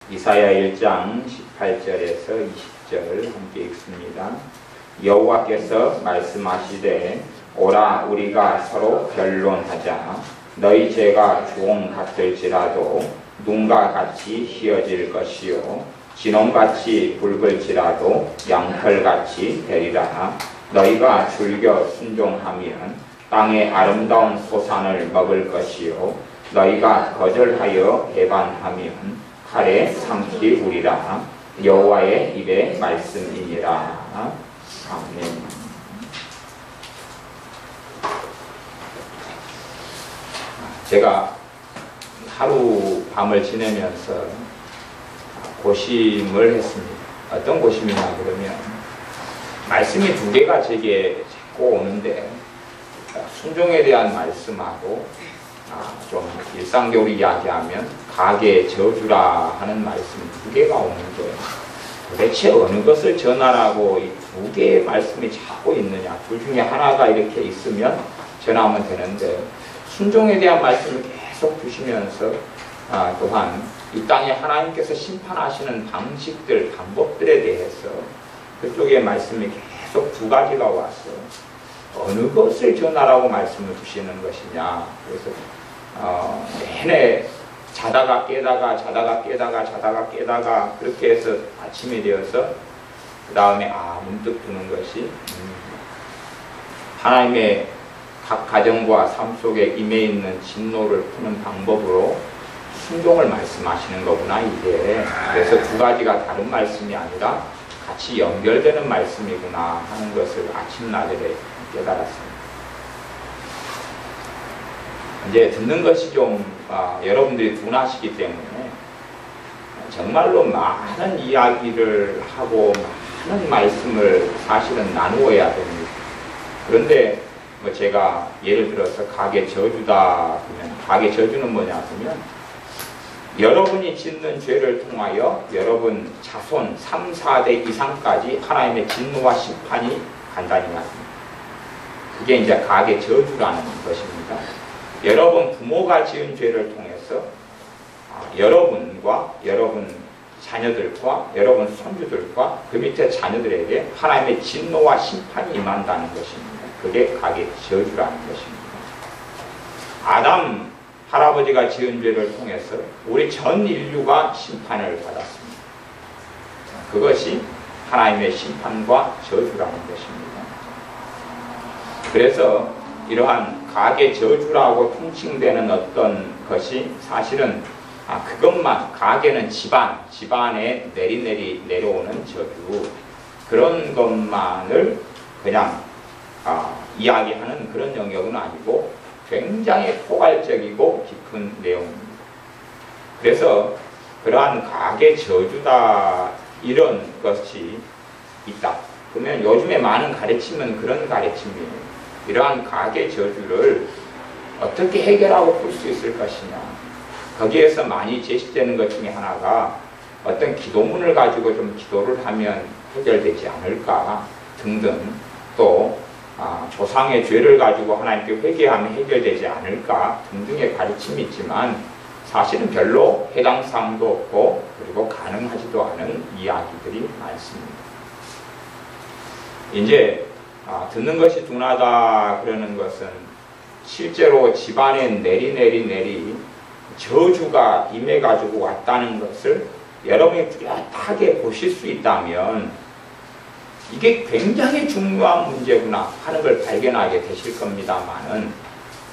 이사야 1장 18절에서 20절 함께 읽습니다. 여호와께서 말씀하시되 오라 우리가 서로 변론하자. 너희 죄가 주홍 같을지라도 눈과 같이 희어질 것이요 진홍같이 붉을지라도 양털같이 되리라. 너희가 즐겨 순종하면 땅의 아름다운 소산을 먹을 것이요 너희가 거절하여 배반하면 칼에 삼키우리라. 여호와의 입의 말씀이니라. 아멘. 제가 하루 밤을 지내면서 고심을 했습니다. 어떤 고심이냐 그러면 말씀이 두 개가 제게 자꾸 오는데 순종에 대한 말씀하고 좀 일상적으로 이야기하면 가게 저주라 하는 말씀 두 개가 오는데 도대체 어느 것을 전하라고 이 두 개의 말씀이 자꾸 있느냐. 둘 중에 하나가 이렇게 있으면 전하면 되는데 순종에 대한 말씀을 계속 주시면서 또한 이 땅에 하나님께서 심판하시는 방식들, 방법들에 대해서 그쪽에 말씀이 계속 두 가지가 와서 어느 것을 전하라고 말씀을 주시는 것이냐. 그래서 내내 자다가 깨다가 자다가 깨다가 자다가 깨다가 그렇게 해서 아침이 되어서 그 다음에 문득 드는 것이 하나님의 각 가정과 삶 속에 임해 있는 진노를 푸는 방법으로 순종을 말씀하시는 거구나 이게. 그래서 두 가지가 다른 말씀이 아니라 같이 연결되는 말씀이구나 하는 것을 아침나절에 깨달았습니다. 이제 듣는 것이 좀 여러분들이 둔하시기 때문에 정말로 많은 이야기를 하고 많은 말씀을 사실은 나누어야 됩니다. 그런데 제가 예를 들어서 가게 저주다 그러면 가게 저주는 뭐냐 하면 여러분이 짓는 죄를 통하여 여러분 자손 3, 4대 이상까지 하나님의 진노와 심판이 간다는 말입니다. 그게 이제 가게 저주라는 것입니다. 여러분 부모가 지은 죄를 통해서 여러분과 여러분 자녀들과 여러분 손주들과 그 밑에 자녀들에게 하나님의 진노와 심판이 임한다는 것입니다. 그게 가게 저주라는 것입니다. 아담 할아버지가 지은 죄를 통해서 우리 전 인류가 심판을 받았습니다. 그것이 하나님의 심판과 저주라는 것입니다. 그래서 이러한 가게 저주라고 통칭되는 어떤 것이 사실은 그것만 가게는 집안에 내리내리 내려오는 저주 그런 것만을 그냥 이야기하는 그런 영역은 아니고 굉장히 포괄적이고 깊은 내용입니다. 그래서 그러한 가게 저주다 이런 것이 있다. 그러면 요즘에 많은 가르침은 그런 가르침이에요. 이러한 가게 저주를 어떻게 해결하고 풀 수 있을 것이냐. 거기에서 많이 제시되는 것 중에 하나가 어떤 기도문을 가지고 좀 기도를 하면 해결되지 않을까 등등 또 조상의 죄를 가지고 하나님께 회개하면 해결되지 않을까 등등의 가르침이 있지만 사실은 별로 해당 사항도 없고 그리고 가능하지도 않은 이야기들이 많습니다. 이제 듣는 것이 둔하다 그러는 것은 실제로 집안에 내리 저주가 임해가지고 왔다는 것을 여러분이 뚜렷하게 보실 수 있다면 이게 굉장히 중요한 문제구나 하는 걸 발견하게 되실 겁니다만은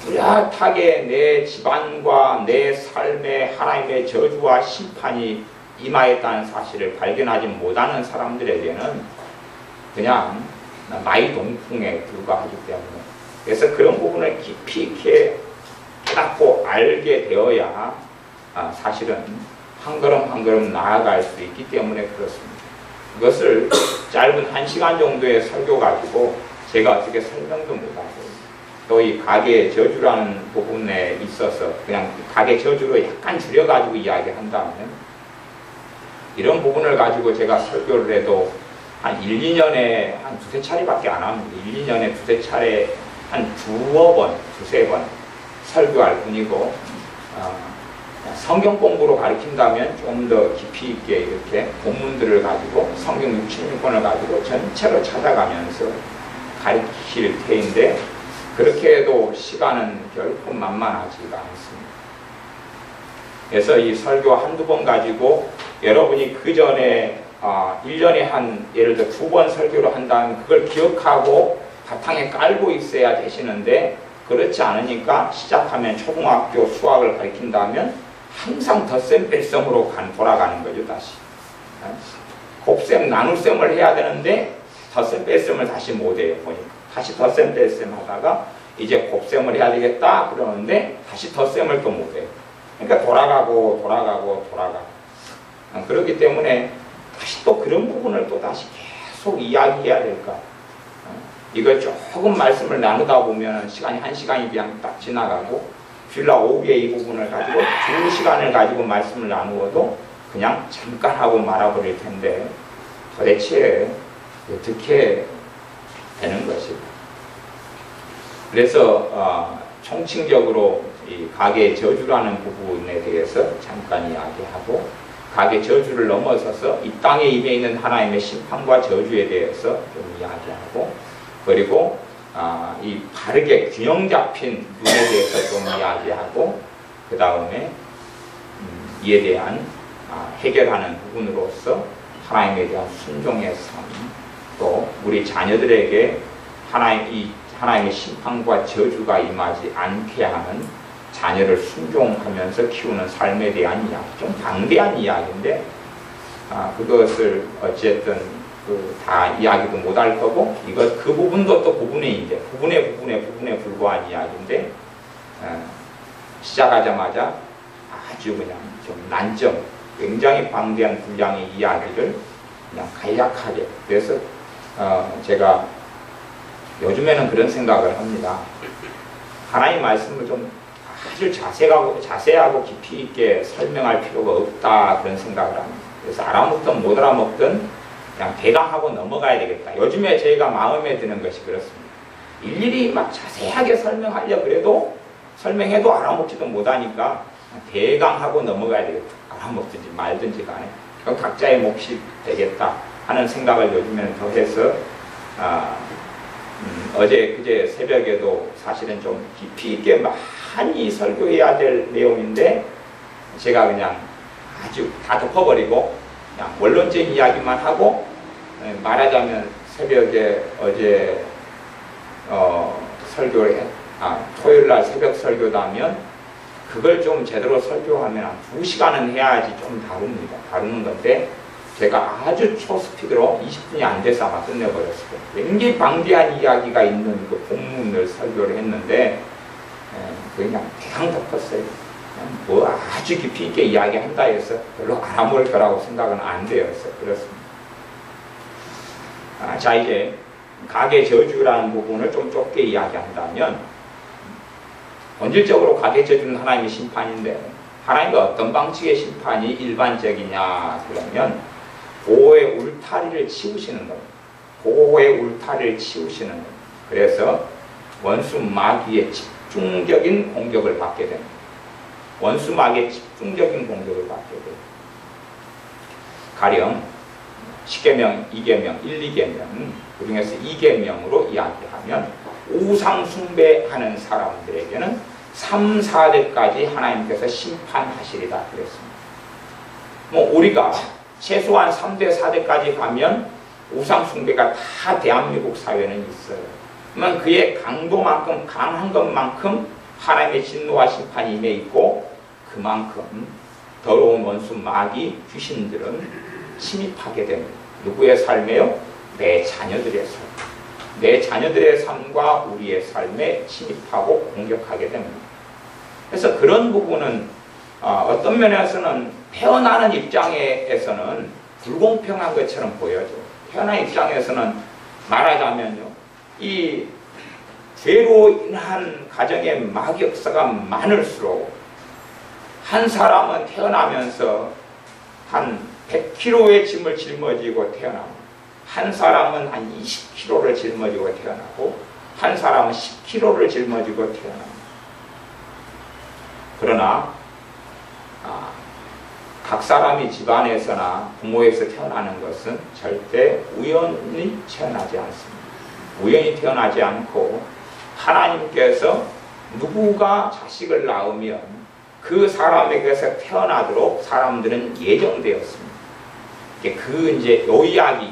뚜렷하게 내 집안과 내 삶에 하나님의 저주와 심판이 임하였다는 사실을 발견하지 못하는 사람들에게는 그냥 나이 동풍에 불과하기 때문에 그래서 그런 부분을 깊이 있게 깨닫고 알게 되어야 사실은 한 걸음 한 걸음 나아갈 수 있기 때문에 그렇습니다. 그것을 짧은 1시간 정도의 설교 가지고 제가 어떻게 설명도 못하고 또 이 가게 저주라는 부분에 있어서 그냥 가게 저주로 약간 줄여가지고 이야기한다면 이런 부분을 가지고 제가 설교를 해도 한 1, 2년에 한 두세 차례밖에 안 합니다. 1, 2년에 두세 차례 한 두세 번 설교할 뿐이고 성경 공부로 가르친다면 좀 더 깊이 있게 이렇게 본문들을 가지고 성경 66권을 가지고 전체로 찾아가면서 가르칠 테인데 그렇게 해도 시간은 결코 만만하지가 않습니다. 그래서 이 설교 한두 번 가지고 여러분이 그 전에 1년에 한 예를 들어 2번 설교를 한다면 그걸 기억하고 바탕에 깔고 있어야 되시는데 그렇지 않으니까 시작하면 초등학교 수학을 가르친다면 항상 덧셈 뺄셈으로 돌아가는 거죠. 다시 곱셈 나눗셈을 해야 되는데 덧셈 뺄셈을 다시 못해요. 보니까 다시 덧셈 뺄셈 하다가 이제 곱셈을 해야 되겠다 그러는데 다시 덧셈을 또 못해요. 그러니까 돌아가고 그렇기 때문에 다시 또 그런 부분을 또 다시 계속 이야기해야 될까. 이걸 조금 말씀을 나누다 보면 시간이 1시간이 그냥 딱 지나가고 주일날 오후에 이 부분을 가지고 2시간을 가지고 말씀을 나누어도 그냥 잠깐 하고 말아버릴 텐데 도대체 어떻게 되는 것일까. 그래서 총칭적으로 이 가계의 저주라는 부분에 대해서 잠깐 이야기하고 가계 저주를 넘어서서 이 땅에 임해 있는 하나님의 심판과 저주에 대해서 좀 이야기하고 그리고 이 바르게 균형 잡힌 눈에 대해서 좀 이야기하고 그 다음에 이에 대한 해결하는 부분으로서 하나님에 대한 순종의 삶 또 우리 자녀들에게 하나님의 심판과 저주가 임하지 않게 하는 자녀를 순종하면서 키우는 삶에 대한 이야기 좀 방대한 이야기인데 그것을 어쨌든 다 이야기도 못할 거고 그 부분도 또 부분에 불과한 이야기인데 시작하자마자 아주 그냥 좀 난점 굉장히 방대한 분량의 이야기를 그냥 간략하게 그래서 제가 요즘에는 그런 생각을 합니다. 하나님 말씀을 좀 아주 자세하고 깊이 있게 설명할 필요가 없다 그런 생각을 합니다. 그래서 알아먹든 못 알아먹든 그냥 대강하고 넘어가야 되겠다. 요즘에 제가 마음에 드는 것이 그렇습니다. 일일이 막 자세하게 설명하려 그래도 설명해도 알아먹지도 못하니까 대강하고 넘어가야 되겠다. 알아먹든지 말든지 간에 각자의 몫이 되겠다 하는 생각을 요즘에는 더 해서 어제 그제 새벽에도 사실은 좀 깊이 있게 많이 설교해야 될 내용인데 제가 그냥 아주 다 덮어버리고 그냥 원론적인 이야기만 하고 말하자면 새벽에 어제 설교를 토요일날 새벽 설교다면 그걸 좀 제대로 설교하면 한 2시간은 해야지 좀 다루는 건데 제가 아주 초스피드로 20분이 안 돼서 아마 끝내버렸어요. 굉장히 방대한 이야기가 있는 그 본문을 설교를 했는데 그냥 대강 덮었어요. 뭐 아주 깊이 있게 이야기한다 해서 별로 알아볼 거라고 생각은 안 되었어요. 그렇습니다. 자 이제 가계 저주라는 부분을 좀 좁게 이야기한다면 본질적으로 가계 저주는 하나님의 심판인데 하나님과 어떤 방식의 심판이 일반적이냐 그러면 보호의 울타리를 치우시는 겁니다. 보호의 울타리를 치우시는 겁니다. 그래서 원수 마귀의 집중적인 공격을 받게 됩니다. 원수 마귀의 집중적인 공격을 받게 됩니다. 가령 10계명, 2계명, 1, 2계명 그 중에서 2계명으로 이야기하면 우상 숭배하는 사람들에게는 3, 4대까지 하나님께서 심판하시리라 그랬습니다. 우리가 최소한 3대, 4대까지 가면 우상 숭배가 다 대한민국 사회는 있어요. 그러면 그의 강도만큼 강한 것만큼 하나님의 진노와 심판이 임해 있고 그만큼 더러운 원수 마귀 귀신들은 침입하게 됩니다. 누구의 삶에요? 내 자녀들의 삶. 내 자녀들의 삶과 우리의 삶에 침입하고 공격하게 됩니다. 그래서 그런 부분은 어떤 면에서는 태어나는 입장에서는 불공평한 것처럼 보여져. 태어난 입장에서는 말하자면요, 이 죄로 인한 가정의 마귀 역사가 많을수록 한 사람은 태어나면서 한 100kg의 짐을 짊어지고 태어나고 한 사람은 한 20kg를 짊어지고 태어나고 한 사람은 10kg를 짊어지고 태어납니다. 그러나 각 사람이 집안에서나 부모에서 태어나는 것은 절대 우연히 태어나지 않습니다. 우연히 태어나지 않고 하나님께서 누구가 자식을 낳으면 그 사람에게서 태어나도록 사람들은 예정되었습니다. 이제 요 이야기,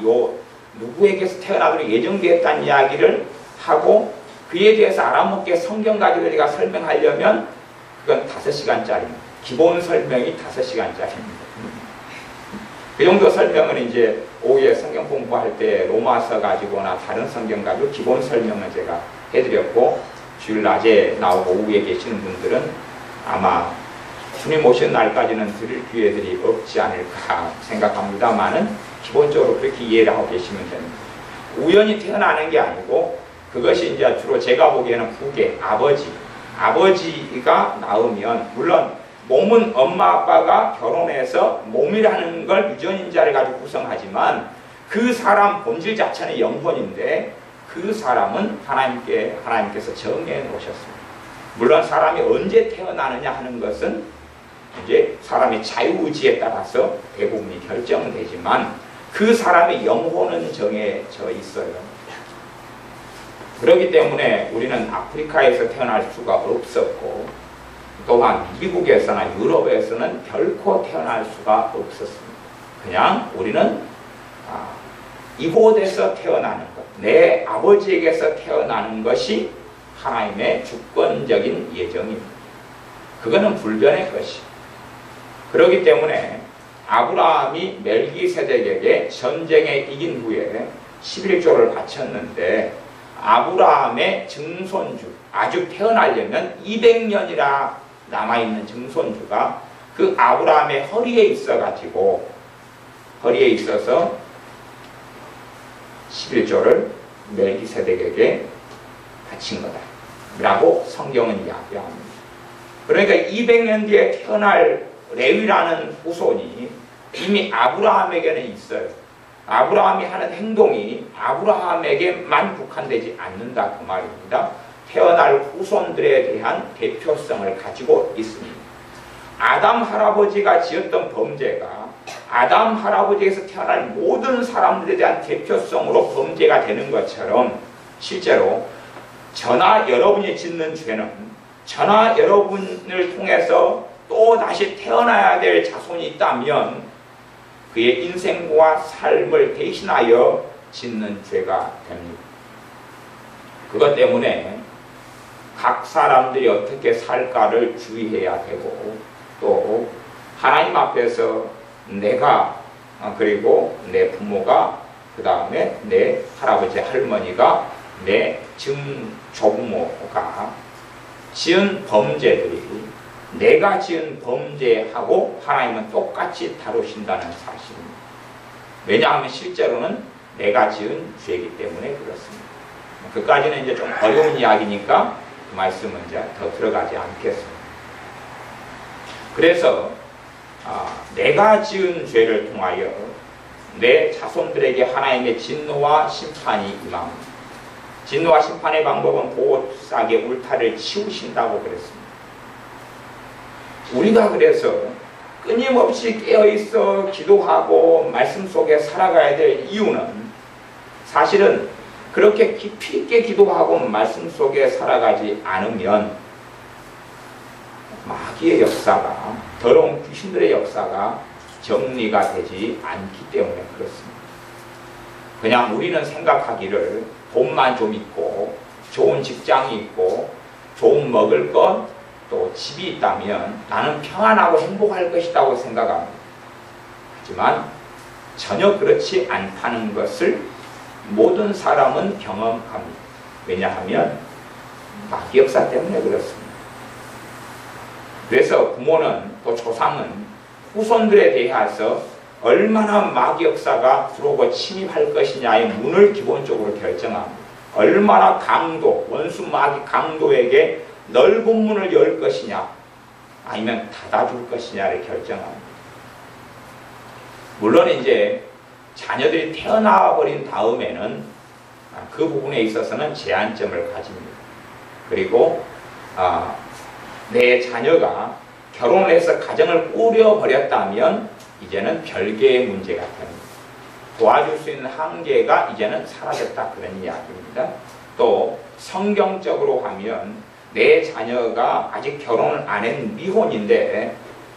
누구에게서 태어나도록 예정되었다는 이야기를 하고 그에 대해서 알아먹게 성경 가지고 우리가 설명하려면 그건 5시간짜리입니다. 기본 설명이 5시간짜리입니다. 그 정도 설명은 이제 오후에 성경 공부할 때 로마서 가지고나 다른 성경 가지고 기본 설명을 제가 해드렸고, 주일 낮에 나오고 오후에 계시는 분들은 아마 주님 오신 날까지는 들을 기회들이 없지 않을까 생각합니다만은 기본적으로 그렇게 이해를 하고 계시면 됩니다. 우연히 태어나는 게 아니고 그것이 이제 주로 제가 보기에는 부계, 아버지가 낳으면, 물론 몸은 엄마 아빠가 결혼해서 몸이라는 걸 유전인자를 가지고 구성하지만 그 사람 본질 자체는 영혼인데 그 사람은 하나님께서 정해 놓으셨습니다. 물론 사람이 언제 태어나느냐 하는 것은 이제 사람의 자유의지에 따라서 대부분이 결정되지만 그 사람의 영혼은 정해져 있어요. 그렇기 때문에 우리는 아프리카에서 태어날 수가 없었고 또한 미국에서나 유럽에서는 결코 태어날 수가 없었습니다. 그냥 우리는 이곳에서 태어나는 것, 내 아버지에게서 태어나는 것이 하나님의 주권적인 예정입니다. 그거는 불변의 것이. 그렇기 때문에 아브라함이 멜기세덱에게 전쟁에 이긴 후에 11조를 바쳤는데 아브라함의 증손주, 아주 태어나려면 200년이나 남아있는 증손주가 그 아브라함의 허리에 있어서 11조를 멜기세덱에게 바친 거다 라고 성경은 이야기합니다. 그러니까 200년 뒤에 태어날 레위라는 후손이 이미 아브라함에게는 있어요. 아브라함이 하는 행동이 아브라함에게만 국한되지 않는다 그 말입니다. 태어날 후손들에 대한 대표성을 가지고 있습니다. 아담 할아버지가 지었던 범죄가 아담 할아버지에서 태어날 모든 사람들에 대한 대표성으로 범죄가 되는 것처럼 실제로 저나 여러분이 짓는 죄는 저나 여러분을 통해서 또 다시 태어나야 될 자손이 있다면 그의 인생과 삶을 대신하여 짓는 죄가 됩니다. 그것 때문에 각 사람들이 어떻게 살까를 주의해야 되고 또 하나님 앞에서 내가 그리고 내 부모가 그 다음에 내 할아버지 할머니가 내 증조부모가 지은 범죄들이 내가 지은 범죄하고 하나님은 똑같이 다루신다는 사실입니다. 왜냐하면 실제로는 내가 지은 죄이기 때문에 그렇습니다. 그까지는 이제 좀 어려운 이야기니까 그 말씀은 이제 더 들어가지 않겠습니다. 그래서 내가 지은 죄를 통하여 내 자손들에게 하나님의 진노와 심판이 임합니다. 진노와 심판의 방법은 보호싹의 울타리를 치우신다고 그랬습니다. 우리가 그래서 끊임없이 깨어있어 기도하고 말씀 속에 살아가야 될 이유는 사실은 그렇게 깊이 있게 기도하고 말씀 속에 살아가지 않으면 마귀의 역사가, 더러운 귀신들의 역사가 정리가 되지 않기 때문에 그렇습니다. 그냥 우리는 생각하기를 돈만 좀 있고 좋은 직장이 있고 좋은 먹을 것 또 집이 있다면 나는 평안하고 행복할 것이라고 생각합니다. 하지만 전혀 그렇지 않다는 것을 모든 사람은 경험합니다. 왜냐하면 마귀 역사 때문에 그렇습니다. 그래서 부모는 또 조상은 후손들에 대해서 얼마나 마귀 역사가 들어오고 침입할 것이냐의 문을 기본적으로 결정합니다. 얼마나 강도, 원수 마귀 강도에게 넓은 문을 열 것이냐 아니면 닫아줄 것이냐를 결정합니다. 물론 이제 자녀들이 태어나 버린 다음에는 그 부분에 있어서는 제한점을 가집니다. 그리고 내 자녀가 결혼을 해서 가정을 꾸려버렸다면 이제는 별개의 문제가 됩니다. 도와줄 수 있는 한계가 이제는 사라졌다, 그런 이야기입니다. 또 성경적으로 하면 내 자녀가 아직 결혼을 안 한 미혼인데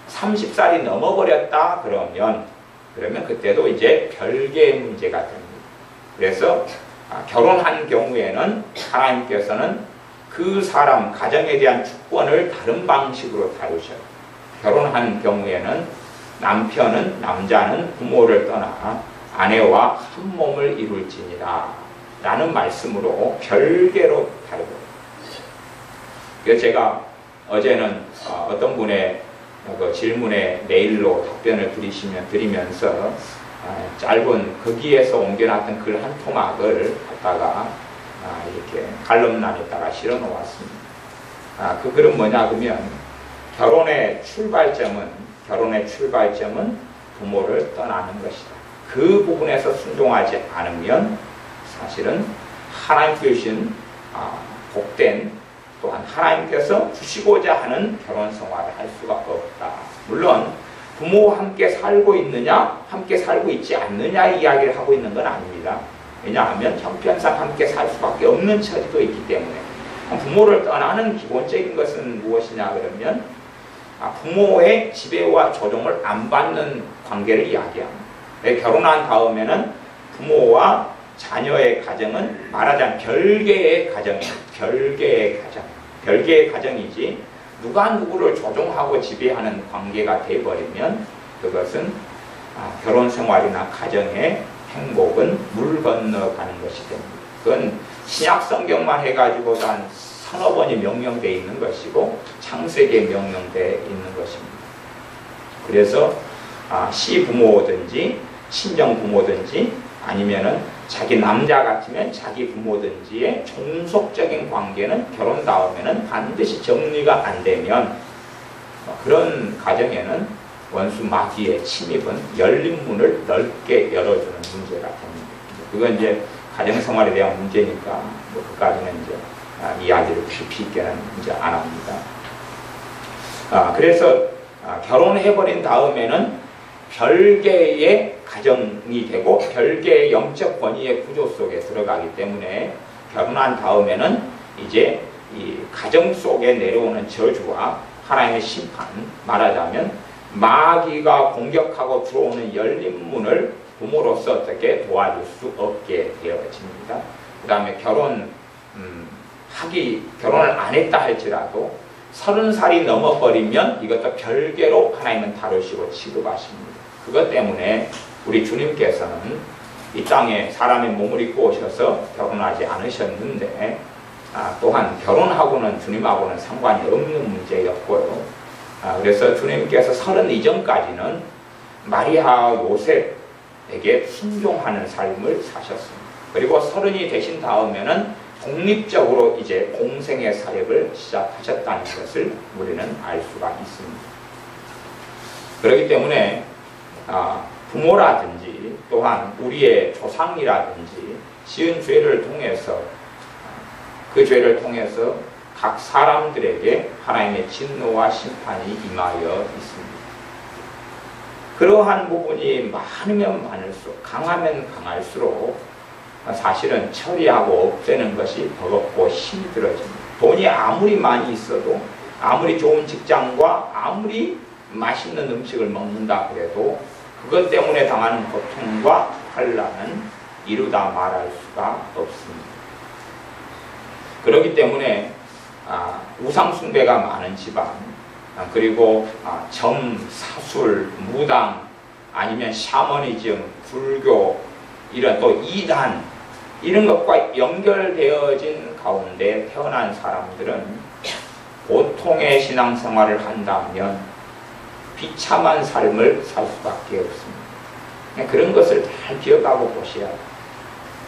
30살이 넘어버렸다 그러면 그때도 이제 별개의 문제가 됩니다. 그래서 결혼한 경우에는 하나님께서는 그 사람 가정에 대한 주권을 다른 방식으로 다루셔요. 결혼한 경우에는 남자는 부모를 떠나 아내와 한 몸을 이룰지니라 라는 말씀으로 별개로 다루고, 그래서 제가 어제는 어떤 분의 그 질문에 메일로 답변을 드리면서 짧은 거기에서 옮겨놨던 글 한 토막을 갖다가 이렇게 칼럼란에다가 실어 놓았습니다. 그 글은 뭐냐 그러면 결혼의 출발점은 부모를 떠나는 것이다. 그 부분에서 순종하지 않으면 사실은 하나님께 주신 복된, 또한 하나님께서 주시고자 하는 결혼 생활을 할 수가 없다. 물론 부모와 함께 살고 있느냐 함께 살고 있지 않느냐 이야기를 하고 있는 건 아닙니다. 왜냐하면 형편상 함께 살 수밖에 없는 처지도 있기 때문에 부모를 떠나는 기본적인 것은 무엇이냐 그러면 부모의 지배와 조종을 안 받는 관계를 이야기합니다. 결혼한 다음에는 부모와 자녀의 가정은 말하자면 별개의 가정이에요. 별개의 가정이지 누가 누구를 조종하고 지배하는 관계가 되어버리면 그것은 결혼 생활이나 가정의 행복은 물 건너가는 것이 됩니다. 그건 신약 성경만 해가지고 한 서너 번이 명령되어 있는 것이고 창세기에 명령되어 있는 것입니다. 그래서 시부모든지 친정부모든지 아니면은 자기 남자 같으면 자기 부모든지의 종속적인 관계는 결혼 다음에는 반드시 정리가 안 되면 그런 가정에는 원수 마귀의 침입은 열린 문을 넓게 열어주는 문제가 됩니다. 그건 이제 가정생활에 대한 문제니까 그까지는 이제 이야기를 깊이 있게는 이제 안 합니다. 그래서 결혼해버린 다음에는 별개의 가정이 되고 별개의 영적 권위의 구조 속에 들어가기 때문에 결혼한 다음에는 이제 이 가정 속에 내려오는 저주와 하나님의 심판, 말하자면 마귀가 공격하고 들어오는 열린 문을 부모로서 어떻게 도와줄 수 없게 되어집니다. 그 다음에 결혼을 안 했다 할지라도 30살이 넘어버리면 이것도 별개로 하나님은 다루시고 취급하십니다. 그것 때문에 우리 주님께서는 이 땅에 사람의 몸을 입고 오셔서 결혼하지 않으셨는데 또한 결혼하고는 주님하고는 상관이 없는 문제였고요. 그래서 주님께서 30 이전까지는 마리아 요셉에게 순종하는 삶을 사셨습니다. 그리고 30이 되신 다음에는 독립적으로 이제 공생의 사역을 시작하셨다는 것을 우리는 알 수가 있습니다. 그렇기 때문에 부모라든지 또한 우리의 조상이라든지 지은 죄를 통해서 그 죄를 통해서 각 사람들에게 하나님의 진노와 심판이 임하여 있습니다. 그러한 부분이 많으면 많을수록 강하면 강할수록 사실은 처리하고 없애는 것이 버겁고 힘들어집니다. 돈이 아무리 많이 있어도 아무리 좋은 직장과 아무리 맛있는 음식을 먹는다 그래도 그것 때문에 당하는 고통과 환난은 이루다 말할 수가 없습니다. 그렇기 때문에 우상 숭배가 많은 집안, 그리고 점, 사술, 무당, 아니면 샤머니즘, 불교, 이런 또 이단, 이런 것과 연결되어진 가운데 태어난 사람들은 보통의 신앙생활을 한다면 비참한 삶을 살 수밖에 없습니다. 그런 것을 잘 기억하고 보셔야 돼요.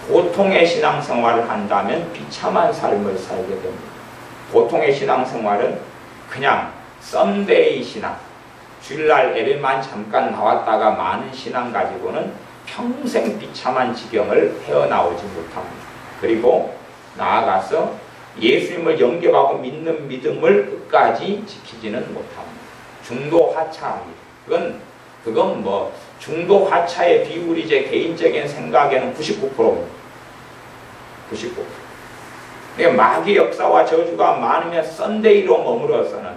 보통의 신앙생활을 한다면 비참한 삶을 살게 됩니다. 보통의 신앙생활은 그냥 썬데이 신앙, 주일날 예배만 잠깐 나왔다가 많은 신앙 가지고는 평생 비참한 지경을 헤어나오지 못합니다. 그리고 나아가서 예수님을 영접하고 믿는 믿음을 끝까지 지키지는 못합니다. 중도 하차합니다. 그건 뭐 중도 하차의 비율이 제 개인적인 생각에는 99%입니다. 99%. 그러니까 마귀 역사와 저주가 많으면 썬데이로 머물러서는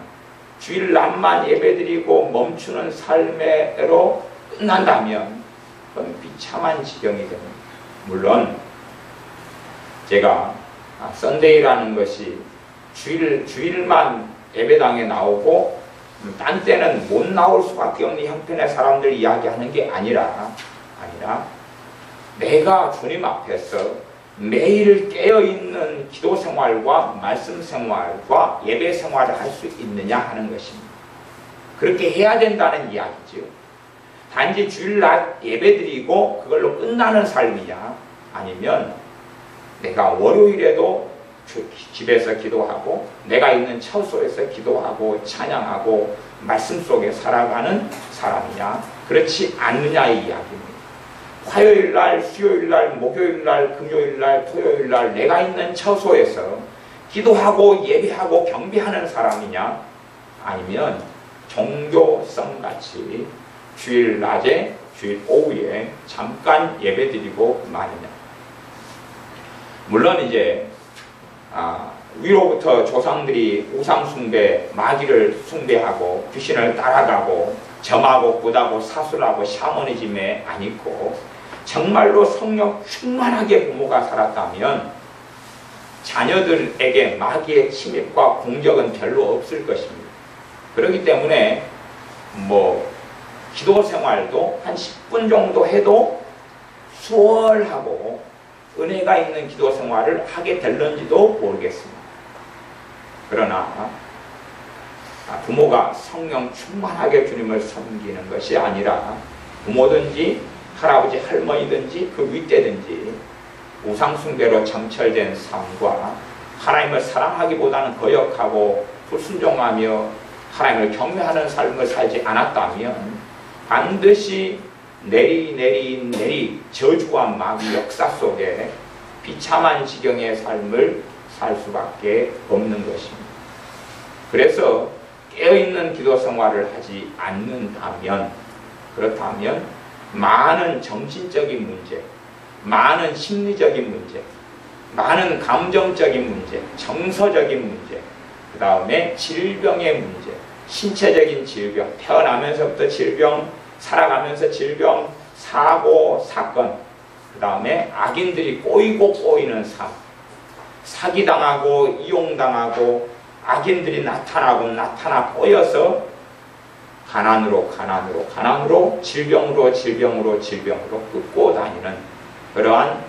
주일날만 예배드리고 멈추는 삶으로 끝난다면 그건 비참한 지경이 됩니다. 물론 제가 썬데이라는 것이 주일만 예배당에 나오고 딴 때는 못 나올 수밖에 없는 형편의 사람들 이야기하는 게 아니라 내가 주님 앞에서 매일 깨어있는 기도 생활과 말씀 생활과 예배 생활을 할 수 있느냐 하는 것입니다. 그렇게 해야 된다는 이야기죠. 단지 주일날 예배드리고 그걸로 끝나는 삶이냐, 아니면 내가 월요일에도 집에서 기도하고 내가 있는 처소에서 기도하고 찬양하고 말씀 속에 살아가는 사람이냐, 그렇지 않느냐의 이야기입니다. 화요일날, 수요일날, 목요일날, 금요일날, 토요일날 내가 있는 처소에서 기도하고 예배하고 경배하는 사람이냐, 아니면 종교성같이 주일 낮에, 주일 오후에 잠깐 예배드리고 마느냐. 물론 이제 위로부터 조상들이 우상숭배, 마귀를 숭배하고 귀신을 따라가고 점하고 굿하고 사술하고 샤머니즘에 안 있고 정말로 성령 충만하게 부모가 살았다면 자녀들에게 마귀의 침입과 공격은 별로 없을 것입니다. 그렇기 때문에 뭐 기도 생활도 한 10분 정도 해도 수월하고 은혜가 있는 기도 생활을 하게 될런지도 모르겠습니다. 그러나 부모가 성령 충만하게 주님을 섬기는 것이 아니라 부모든지 할아버지 할머니든지 그 윗대든지 우상숭배로 점철된 삶과 하나님을 사랑하기보다는 거역하고 불순종하며 하나님을 경외하는 삶을 살지 않았다면 반드시 내리 저주와 마귀 역사 속에 비참한 지경의 삶을 살 수밖에 없는 것입니다. 그래서 깨어있는 기도 생활을 하지 않는다면, 그렇다면 많은 정신적인 문제, 많은 심리적인 문제, 많은 감정적인 문제, 정서적인 문제, 그 다음에 질병의 문제, 신체적인 질병, 태어나면서부터 질병, 살아가면서 질병, 사고, 사건, 그 다음에 악인들이 꼬이고 꼬이는 삶, 사기당하고 이용당하고 악인들이 나타나 꼬여서 가난으로 질병으로 끄고 다니는 그러한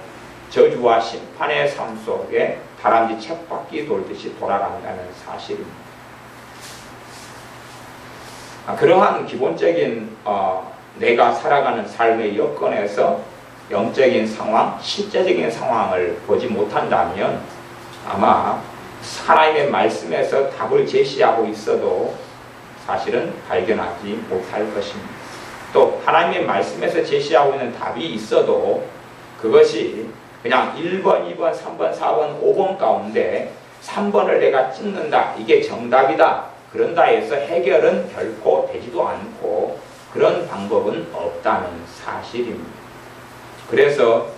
저주와 심판의 삶 속에 다람쥐 쳇바퀴 돌듯이 돌아간다는 사실입니다. 그러한 기본적인 내가 살아가는 삶의 여건에서 영적인 상황, 실제적인 상황을 보지 못한다면 아마 하나님의 말씀에서 답을 제시하고 있어도 사실은 발견하지 못할 것입니다. 또 하나님의 말씀에서 제시하고 있는 답이 있어도 그것이 그냥 1번, 2번, 3번, 4번, 5번 가운데 3번을 내가 찍는다, 이게 정답이다, 그런다 해서 해결은 결코 되지도 않고 그런 방법은 없다는 사실입니다. 그래서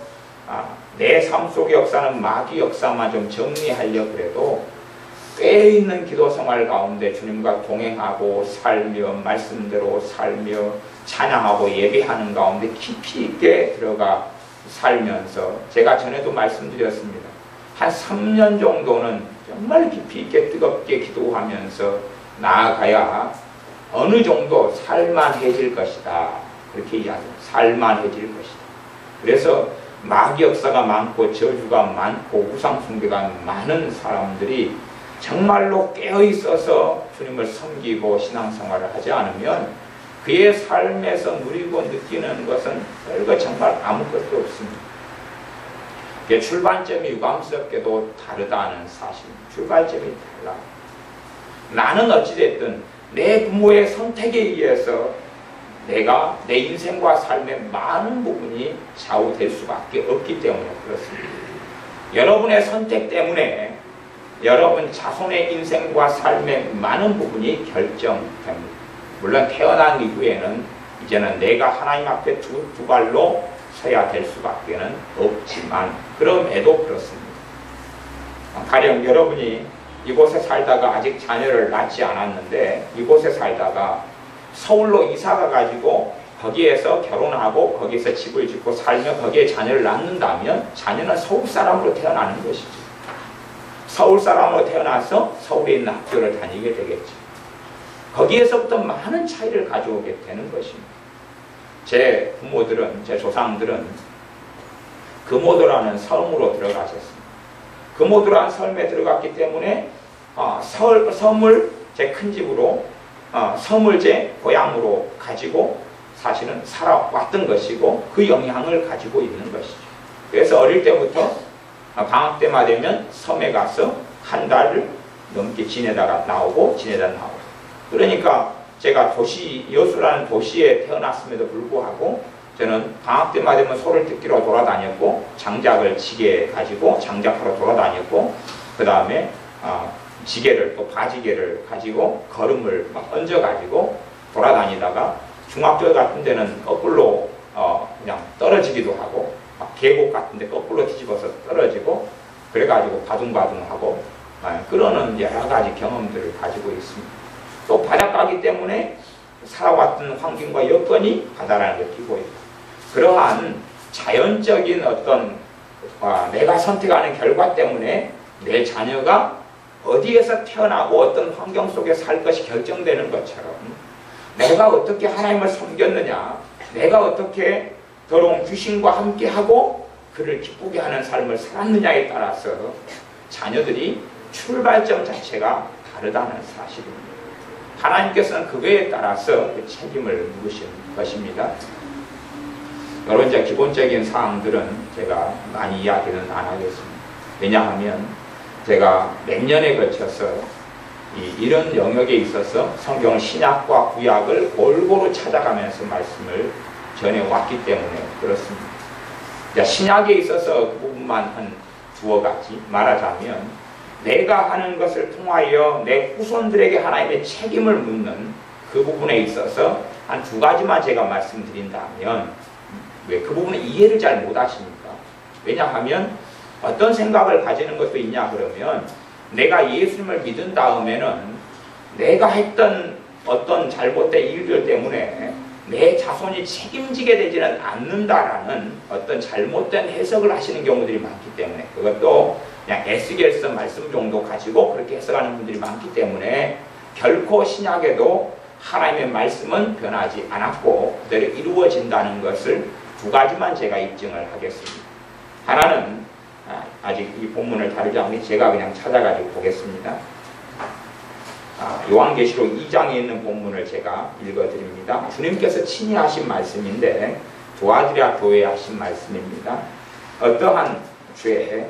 내 삶 속의 역사는 마귀 역사만 좀 정리하려고 해도 꾀있는 기도 생활 가운데 주님과 동행하고 살며 말씀대로 살며 찬양하고 예배하는 가운데 깊이 있게 들어가 살면서 제가 전에도 말씀드렸습니다. 한 3년 정도는 정말 깊이 있게 뜨겁게 기도하면서 나아가야 어느 정도 살만해질 것이다. 그렇게 이야기합니다. 살만해질 것이다. 그래서 마귀 역사가 많고 저주가 많고 우상숭배가 많은 사람들이 정말로 깨어있어서 주님을 섬기고 신앙생활을 하지 않으면 그의 삶에서 누리고 느끼는 것은 별거 정말 아무것도 없습니다. 출발점이 유감스럽게도 다르다는 사실입니다. 출발점이 달라. 나는 어찌됐든 내 부모의 선택에 의해서 내가 내 인생과 삶의 많은 부분이 좌우될 수밖에 없기 때문에 그렇습니다. 여러분의 선택 때문에 여러분 자손의 인생과 삶의 많은 부분이 결정됩니다. 물론 태어난 이후에는 이제는 내가 하나님 앞에 두 발로 서야 될 수밖에 없지만 그럼에도 그렇습니다. 가령 여러분이 이곳에 살다가 아직 자녀를 낳지 않았는데 이곳에 살다가 서울로 이사가 가지고 거기에서 결혼하고 거기에서 집을 짓고 살며 거기에 자녀를 낳는다면 자녀는 서울 사람으로 태어나는 것이지. 서울 사람으로 태어나서 서울에 있는 학교를 다니게 되겠지. 거기에서부터 많은 차이를 가져오게 되는 것입니다. 제 부모들은, 제 조상들은 금오도라는 섬으로 들어가셨습니다. 금오도라는 섬에 들어갔기 때문에 섬을 제 큰 집으로 섬을 제 고향으로 가지고 사실은 살아왔던 것이고 그 영향을 가지고 있는 것이죠. 그래서 어릴 때부터 방학 때만 되면 섬에 가서 한 달을 넘게 지내다가 나오고 지내다 나오고 그러니까 제가 여수라는 도시에 태어났음에도 불구하고 저는 방학 때만 되면 소를 뜯기로 돌아다녔고 장작을 지게 가지고 장작하러 돌아다녔고 그 다음에 지게를 또 바지게를 가지고 걸음을 막 얹어 가지고 돌아다니다가 중학교 같은 데는 거꾸로 그냥 떨어지기도 하고 막 계곡 같은 데 거꾸로 뒤집어서 떨어지고 그래가지고 바둥바둥하고 그러는 여러 가지 경험들을 가지고 있습니다. 또 바닷가기 때문에 살아왔던 환경과 여건이 바다라는 걸 띄고 있고 그러한 자연적인 어떤 내가 선택하는 결과 때문에 내 자녀가 어디에서 태어나고 어떤 환경 속에 살 것이 결정되는 것처럼 내가 어떻게 하나님을 섬겼느냐, 내가 어떻게 더러운 귀신과 함께하고 그를 기쁘게 하는 삶을 살았느냐에 따라서 자녀들이 출발점 자체가 다르다는 사실입니다. 하나님께서는 그거에 따라서 그 책임을 물으신 것입니다. 여러 이제 기본적인 사항들은 제가 많이 이야기는 안 하겠습니다. 왜냐하면 제가 몇 년에 걸쳐서 이런 영역에 있어서 성경 신약과 구약을 골고루 찾아가면서 말씀을 전해왔기 때문에 그렇습니다. 신약에 있어서 그 부분만 한 두어 가지 말하자면 내가 하는 것을 통하여 내 후손들에게 하나님의 책임을 묻는 그 부분에 있어서 한 두 가지만 제가 말씀드린다면 왜 그 부분은 이해를 잘 못하십니까? 왜냐하면 어떤 생각을 가지는 것도 있냐 그러면 내가 예수님을 믿은 다음에는 내가 했던 어떤 잘못된 일들 때문에 내 자손이 책임지게 되지는 않는다라는 어떤 잘못된 해석을 하시는 경우들이 많기 때문에 그것도 그냥 에스겔서 말씀 정도 가지고 그렇게 해석하는 분들이 많기 때문에 결코 신약에도 하나님의 말씀은 변하지 않았고 그대로 이루어진다는 것을 두 가지만 제가 입증을 하겠습니다. 하나는 아직 이 본문을 다루지 않으니 제가 그냥 찾아가지고 보겠습니다. 요한계시록 2장에 있는 본문을 제가 읽어드립니다. 주님께서 친히 하신 말씀인데 도아드랴 교회에 하신 말씀입니다. 어떠한 죄에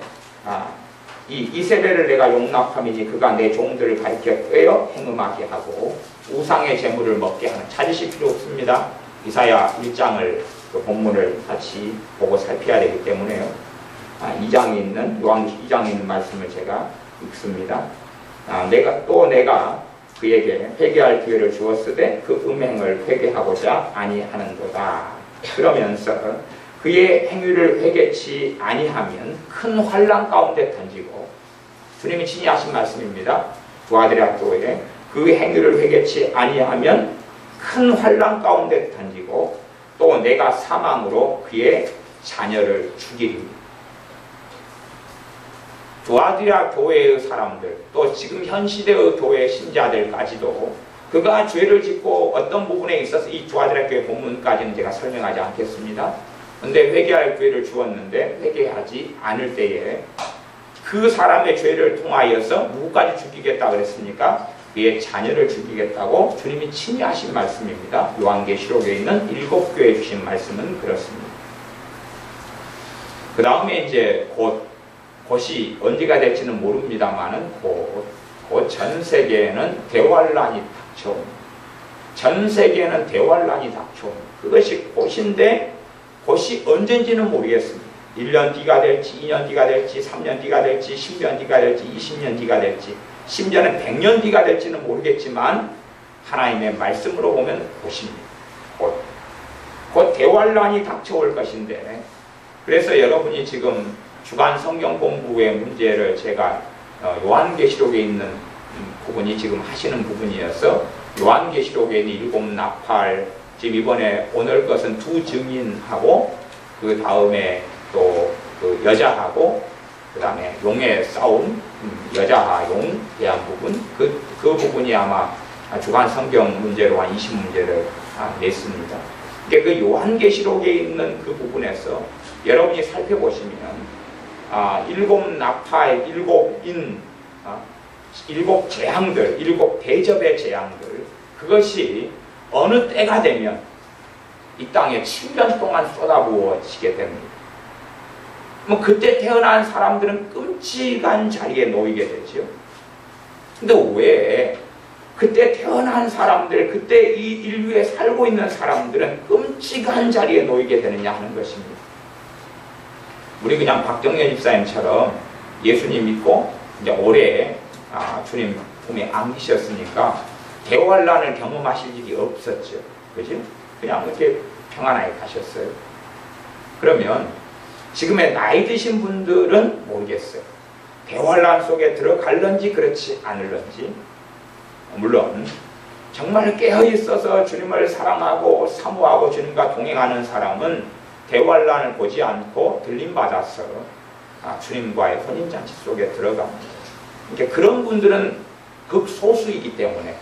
이 이세벨을 내가 용납함이니 그가 내 종들을 가리켜 꿰어 행음하게 하고 우상의 재물을 먹게 하는 찾으실 필요 없습니다. 이사야 1장을 그 본문을 같이 보고 살펴야 되기 때문에요. 2장에 있는 요한 2장에 있는 말씀을 제가 읽습니다. 내가 그에게 회개할 기회를 주었으되 그 음행을 회개하고자 아니하는도다. 그러면서 그의 행위를 회개치 아니하면 큰 환난 가운데 던지고 주님이 친히 하신 말씀입니다. 두아드랴 교회에 그 행위를 회개치 아니하면 큰 환난 가운데 던지고 또 내가 사망으로 그의 자녀를 죽이리. 두아드랴 교회의 사람들 또 지금 현 시대의 교회 신자들까지도 그가 죄를 짓고 어떤 부분에 있어서 이 두아드랴 교회 본문까지는 제가 설명하지 않겠습니다. 그런데 회개할 기회를 주었는데 회개하지 않을 때에 그 사람의 죄를 통하여서 누구까지 죽이겠다 그랬습니까? 그의 자녀를 죽이겠다고 주님이 친히 하신 말씀입니다. 요한계시록에 있는 7교회에 주신 말씀은 그렇습니다. 그 다음에 이제 곧이 언제가 될지는 모릅니다만은 곧 전 세계에는 대환란이 닥쳐옵니다. 전 세계에는 대환란이 닥쳐옵니다. 그것이 곧인데 곧이 언젠지는 모르겠습니다. 1년 뒤가 될지 2년 뒤가 될지 3년 뒤가 될지 10년 뒤가 될지 20년 뒤가 될지 심지어는 100년 뒤가 될지는 모르겠지만 하나님의 말씀으로 보면 곧입니다. 곧 대환란이 닥쳐올 것인데, 그래서 여러분이 지금 주간 성경 공부의 문제를 제가 요한계시록에 있는 부분이 지금 하시는 부분이어서 요한계시록에 있는 7 나팔, 지금 이번에 오늘 것은 2 증인하고 그 다음에 또 그 여자하고 그 다음에 용의 싸움, 여자와 용에 대한 부분, 그 부분이 아마 주간 성경 문제로 한 20문제를 냈습니다. 그러니까 그 요한계시록에 있는 그 부분에서 여러분이 살펴보시면 7 나팔, 7인, 7 재앙들, 7 대접의 재앙들, 그것이 어느 때가 되면 이 땅에 7년 동안 쏟아부어지게 됩니다. 그때 태어난 사람들은 끔찍한 자리에 놓이게 되죠. 근데 왜 그때 태어난 사람들, 그때 이 인류에 살고 있는 사람들은 끔찍한 자리에 놓이게 되느냐 하는 것입니다. 우리 그냥 박정현 집사님처럼 예수님 믿고 이제 오래 주님 품에 안기셨으니까 대환란을 경험하실 일이 없었죠. 그죠? 그냥 이렇게 평안하게 가셨어요. 그러면 지금의 나이 드신 분들은 모르겠어요. 대환란 속에 들어갈런지 그렇지 않을런지. 물론 정말 깨어있어서 주님을 사랑하고 사모하고 주님과 동행하는 사람은 대환란을 보지 않고 들림받아서 주님과의 혼인잔치 속에 들어갑니다. 그러니까 그런 분들은 극소수이기 때문에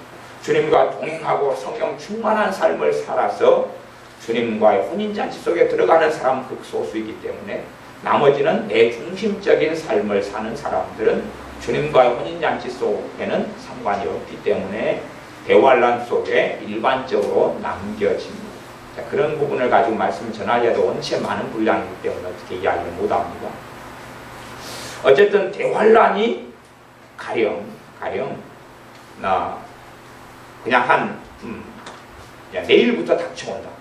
주님과 동행하고 성령 충만한 삶을 살아서 주님과의 혼인잔치 속에 들어가는 사람은 극소수이기 때문에 나머지는 내 중심적인 삶을 사는 사람들은 주님과의 혼인잔치 속에는 상관이 없기 때문에 대환란 속에 일반적으로 남겨집니다. 자, 그런 부분을 가지고 말씀을 전하려도 원체 많은 분량이기 때문에 어떻게 이야기를 못합니다. 어쨌든 대환란이 가령 그냥 내일부터 닥쳐온다.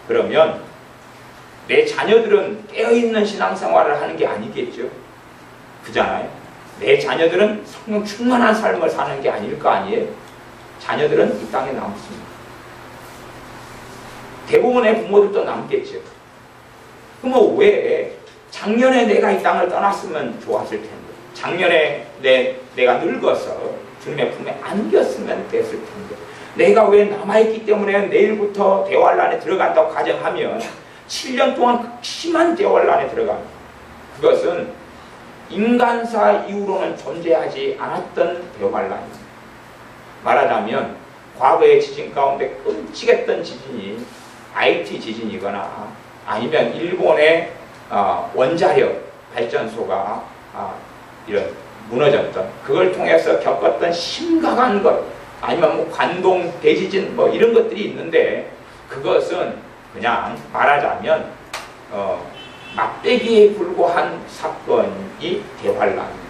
그러면 내 자녀들은 깨어있는 신앙생활을 하는 게 아니겠죠. 그잖아요. 내 자녀들은 성령 충만한 삶을 사는 게 아닐 거 아니에요. 자녀들은 이 땅에 남습니다. 대부분의 부모들도 남겠죠. 그럼 왜 작년에 내가 이 땅을 떠났으면 좋았을 텐데, 작년에 내가 늙어서 주님의 품에 안겼으면 됐을 텐데, 내가 왜 남아있기 때문에 내일부터 대환란에 들어간다고 가정하면 7년 동안 심한 대환란에 들어갑니다. 그것은 인간사 이후로는 존재하지 않았던 대환란입니다. 말하자면 과거의 지진 가운데 끔찍했던 지진이 IT 지진이거나 아니면 일본의 원자력 발전소가 이런 무너졌던, 그걸 통해서 겪었던 심각한 것, 아니면 관동 대지진 이런 것들이 있는데, 그것은 그냥 말하자면 막대기에 불과한 사건이 대환란입니다.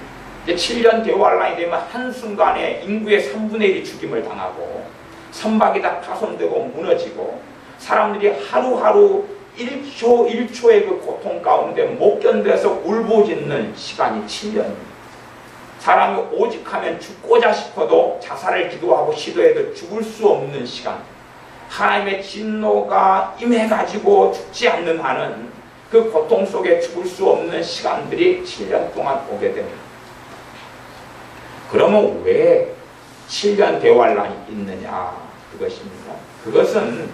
7년 대환란이 되면 한순간에 인구의 3분의 1이 죽임을 당하고 선박이 다 파손되고 무너지고 사람들이 하루하루 1초의 그 고통 가운데 못 견뎌서 울부짖는 시간이 7년입니다. 사람이 오직하면 죽고자 싶어도 자살을 기도하고 시도해도 죽을 수 없는 시간, 하나님의 진노가 임해가지고 죽지 않는 한은 그 고통 속에 죽을 수 없는 시간들이 7년 동안 오게 됩니다. 그러면 왜 7년 대환란이 있느냐, 그것입니다. 그것은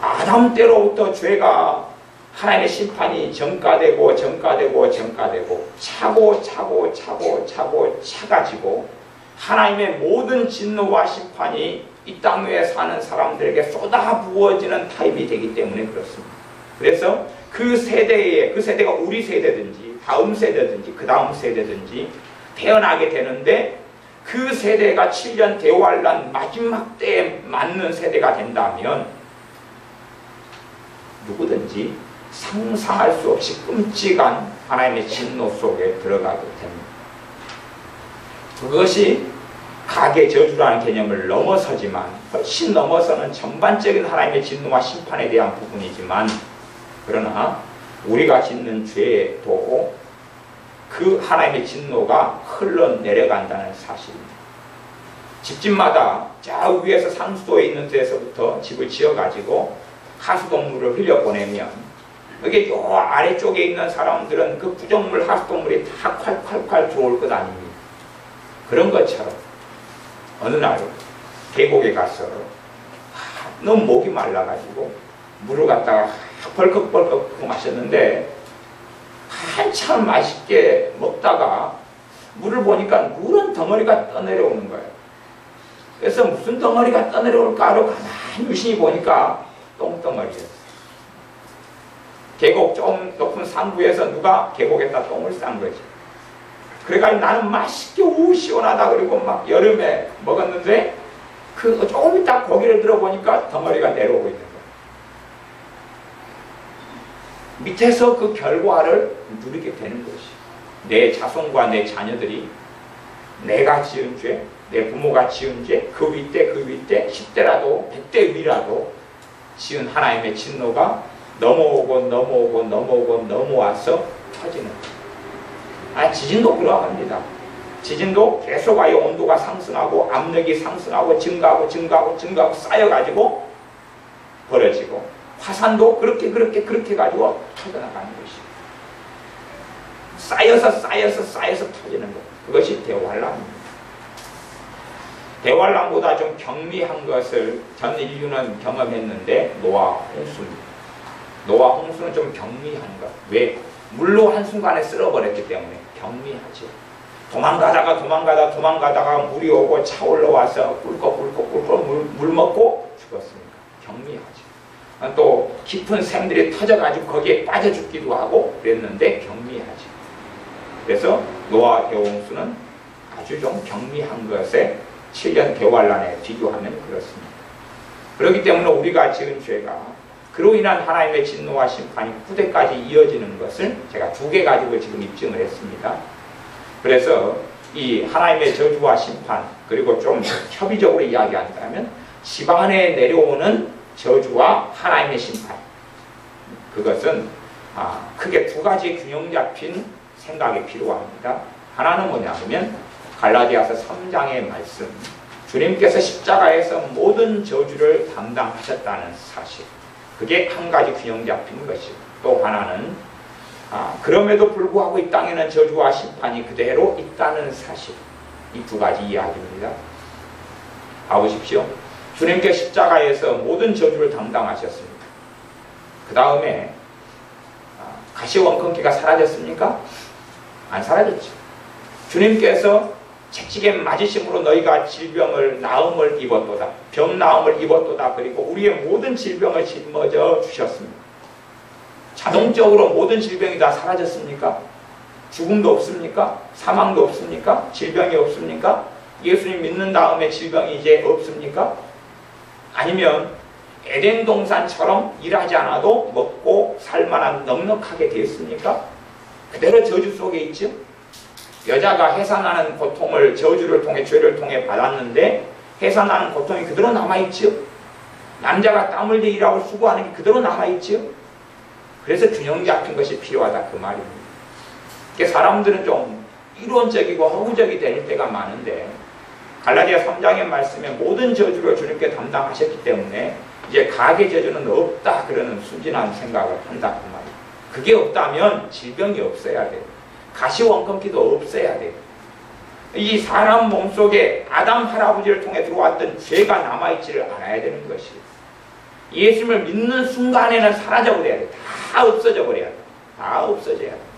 아담 때로부터 죄가, 하나님의 심판이 전가되고 차가지고 하나님의 모든 진노와 심판이 이 땅 위에 사는 사람들에게 쏟아 부어지는 타입이 되기 때문에 그렇습니다. 그래서 그 세대가 우리 세대든지 다음 세대든지 그 다음 세대든지 태어나게 되는데, 그 세대가 7년 대환란 마지막 때에 맞는 세대가 된다면 누구든지 상상할 수 없이 끔찍한 하나님의 진노 속에 들어가게 됩니다. 그것이 가계 저주라는 개념을 넘어서지만, 훨씬 넘어서는 전반적인 하나님의 진노와 심판에 대한 부분이지만, 그러나 우리가 짓는 죄도 그 하나님의 진노가 흘러내려간다는 사실입니다. 집집마다 저 위에서 상수도에 있는 데서부터 집을 지어가지고 하수동물을 흘려보내면 여기 요 아래쪽에 있는 사람들은 그 부정물 하수동물이 다 콸콸콸 들어올 것 아닙니까? 그런 것처럼 어느 날 계곡에 가서 너무 목이 말라가지고 물을 갖다가 벌컥벌컥 마셨는데 한참 맛있게 먹다가 물을 보니까 물은 덩어리가 떠내려오는 거예요. 그래서 무슨 덩어리가 떠내려올까 하고 가만히 유심히 보니까 똥덩어리였어요. 계곡 좀 높은 상부에서 누가 계곡에다 똥을 싼 거지. 그래가지고 나는 맛있게 시원하다 그리고 막 여름에 먹었는데 그 조금 있다 고기를 들어보니까 덩어리가 내려오고 있는 거예요. 밑에서 그 결과를 누리게 되는 것이 내 자손과 내 자녀들이 내가 지은 죄, 내 부모가 지은 죄, 그 윗대 10대라도 100대 위라도 지은 하나님의 진노가 넘어와서 터지는 거예요. 지진도 그러합니다. 지진도 계속 아예 온도가 상승하고 압력이 상승하고 증가하고 쌓여가지고 벌어지고 화산도 그렇게 가지고 터져나가는 것이에요. 쌓여서 터지는 것. 그것이 대환란입니다. 대환란보다 좀 경미한 것을 전 인류는 경험했는데 노아와 홍수입니다. 노아와 홍수는 좀 경미한 것. 왜? 물로 한순간에 쓸어버렸기 때문에 경미하죠. 도망가다가 물이 오고 차 올라와서 꿀꺽 물 먹고 죽었으니까 경미하죠. 또 깊은 샘들이 터져가지고 거기에 빠져 죽기도 하고 그랬는데 경미하죠. 그래서 노아와 대홍수는 아주 좀 경미한 것에 7년 대환란에 비교하면 그렇습니다. 그렇기 때문에 우리가 지은 죄가 그로 인한 하나님의 진노와 심판이 후대까지 이어지는 것을 제가 2개 가지고 지금 입증을 했습니다. 그래서 이 하나님의 저주와 심판 그리고 좀 협의적으로 이야기한다면 집안에 내려오는 저주와 하나님의 심판 그것은 크게 2가지 균형 잡힌 생각이 필요합니다. 하나는 뭐냐면 갈라디아서 3장의 말씀 주님께서 십자가에서 모든 저주를 담당하셨다는 사실 그게 한 가지 균형 잡힌 것이고 또 하나는 그럼에도 불구하고 이 땅에는 저주와 심판이 그대로 있다는 사실 이 2가지 이야기입니다. 봐보십시오. 주님께 십자가에서 모든 저주를 담당하셨습니다. 그 다음에 가시원컨기가 사라졌습니까? 안 사라졌죠. 주님께서 채찍에 맞으심으로 너희가 나음을 입었도다. 병 나음을 입었도다. 그리고 우리의 모든 질병을 짊어져 주셨습니다. 자동적으로 모든 질병이 다 사라졌습니까? 죽음도 없습니까? 사망도 없습니까? 질병이 없습니까? 예수님 믿는 다음에 질병이 이제 없습니까? 아니면 에덴 동산처럼 일하지 않아도 먹고 살만한 넉넉하게 됐습니까? 그대로 저주 속에 있죠. 여자가 해산하는 고통을 저주를 통해 죄를 통해 받았는데 해산하는 고통이 그대로 남아있죠. 남자가 땀 흘려 일하고 수고하는 게 그대로 남아있죠. 그래서 균형 잡힌 것이 필요하다 그 말입니다. 사람들은 좀 이론적이고 허구적이 될 때가 많은데 갈라디아 3장의 말씀에 모든 저주를 주님께 담당하셨기 때문에 이제 가계 저주는 없다 그러는 순진한 생각을 한다 그 말이에요. 그게 없다면 질병이 없어야 돼요. 가시원컨기도 없어야 돼요. 이 사람 몸속에 아담 할아버지를 통해 들어왔던 죄가 남아있지를 않아야 되는 것이에요. 예수님을 믿는 순간에는 사라져버려야 돼요. 다 없어져 버려야 돼요. 다 없어져야 돼요.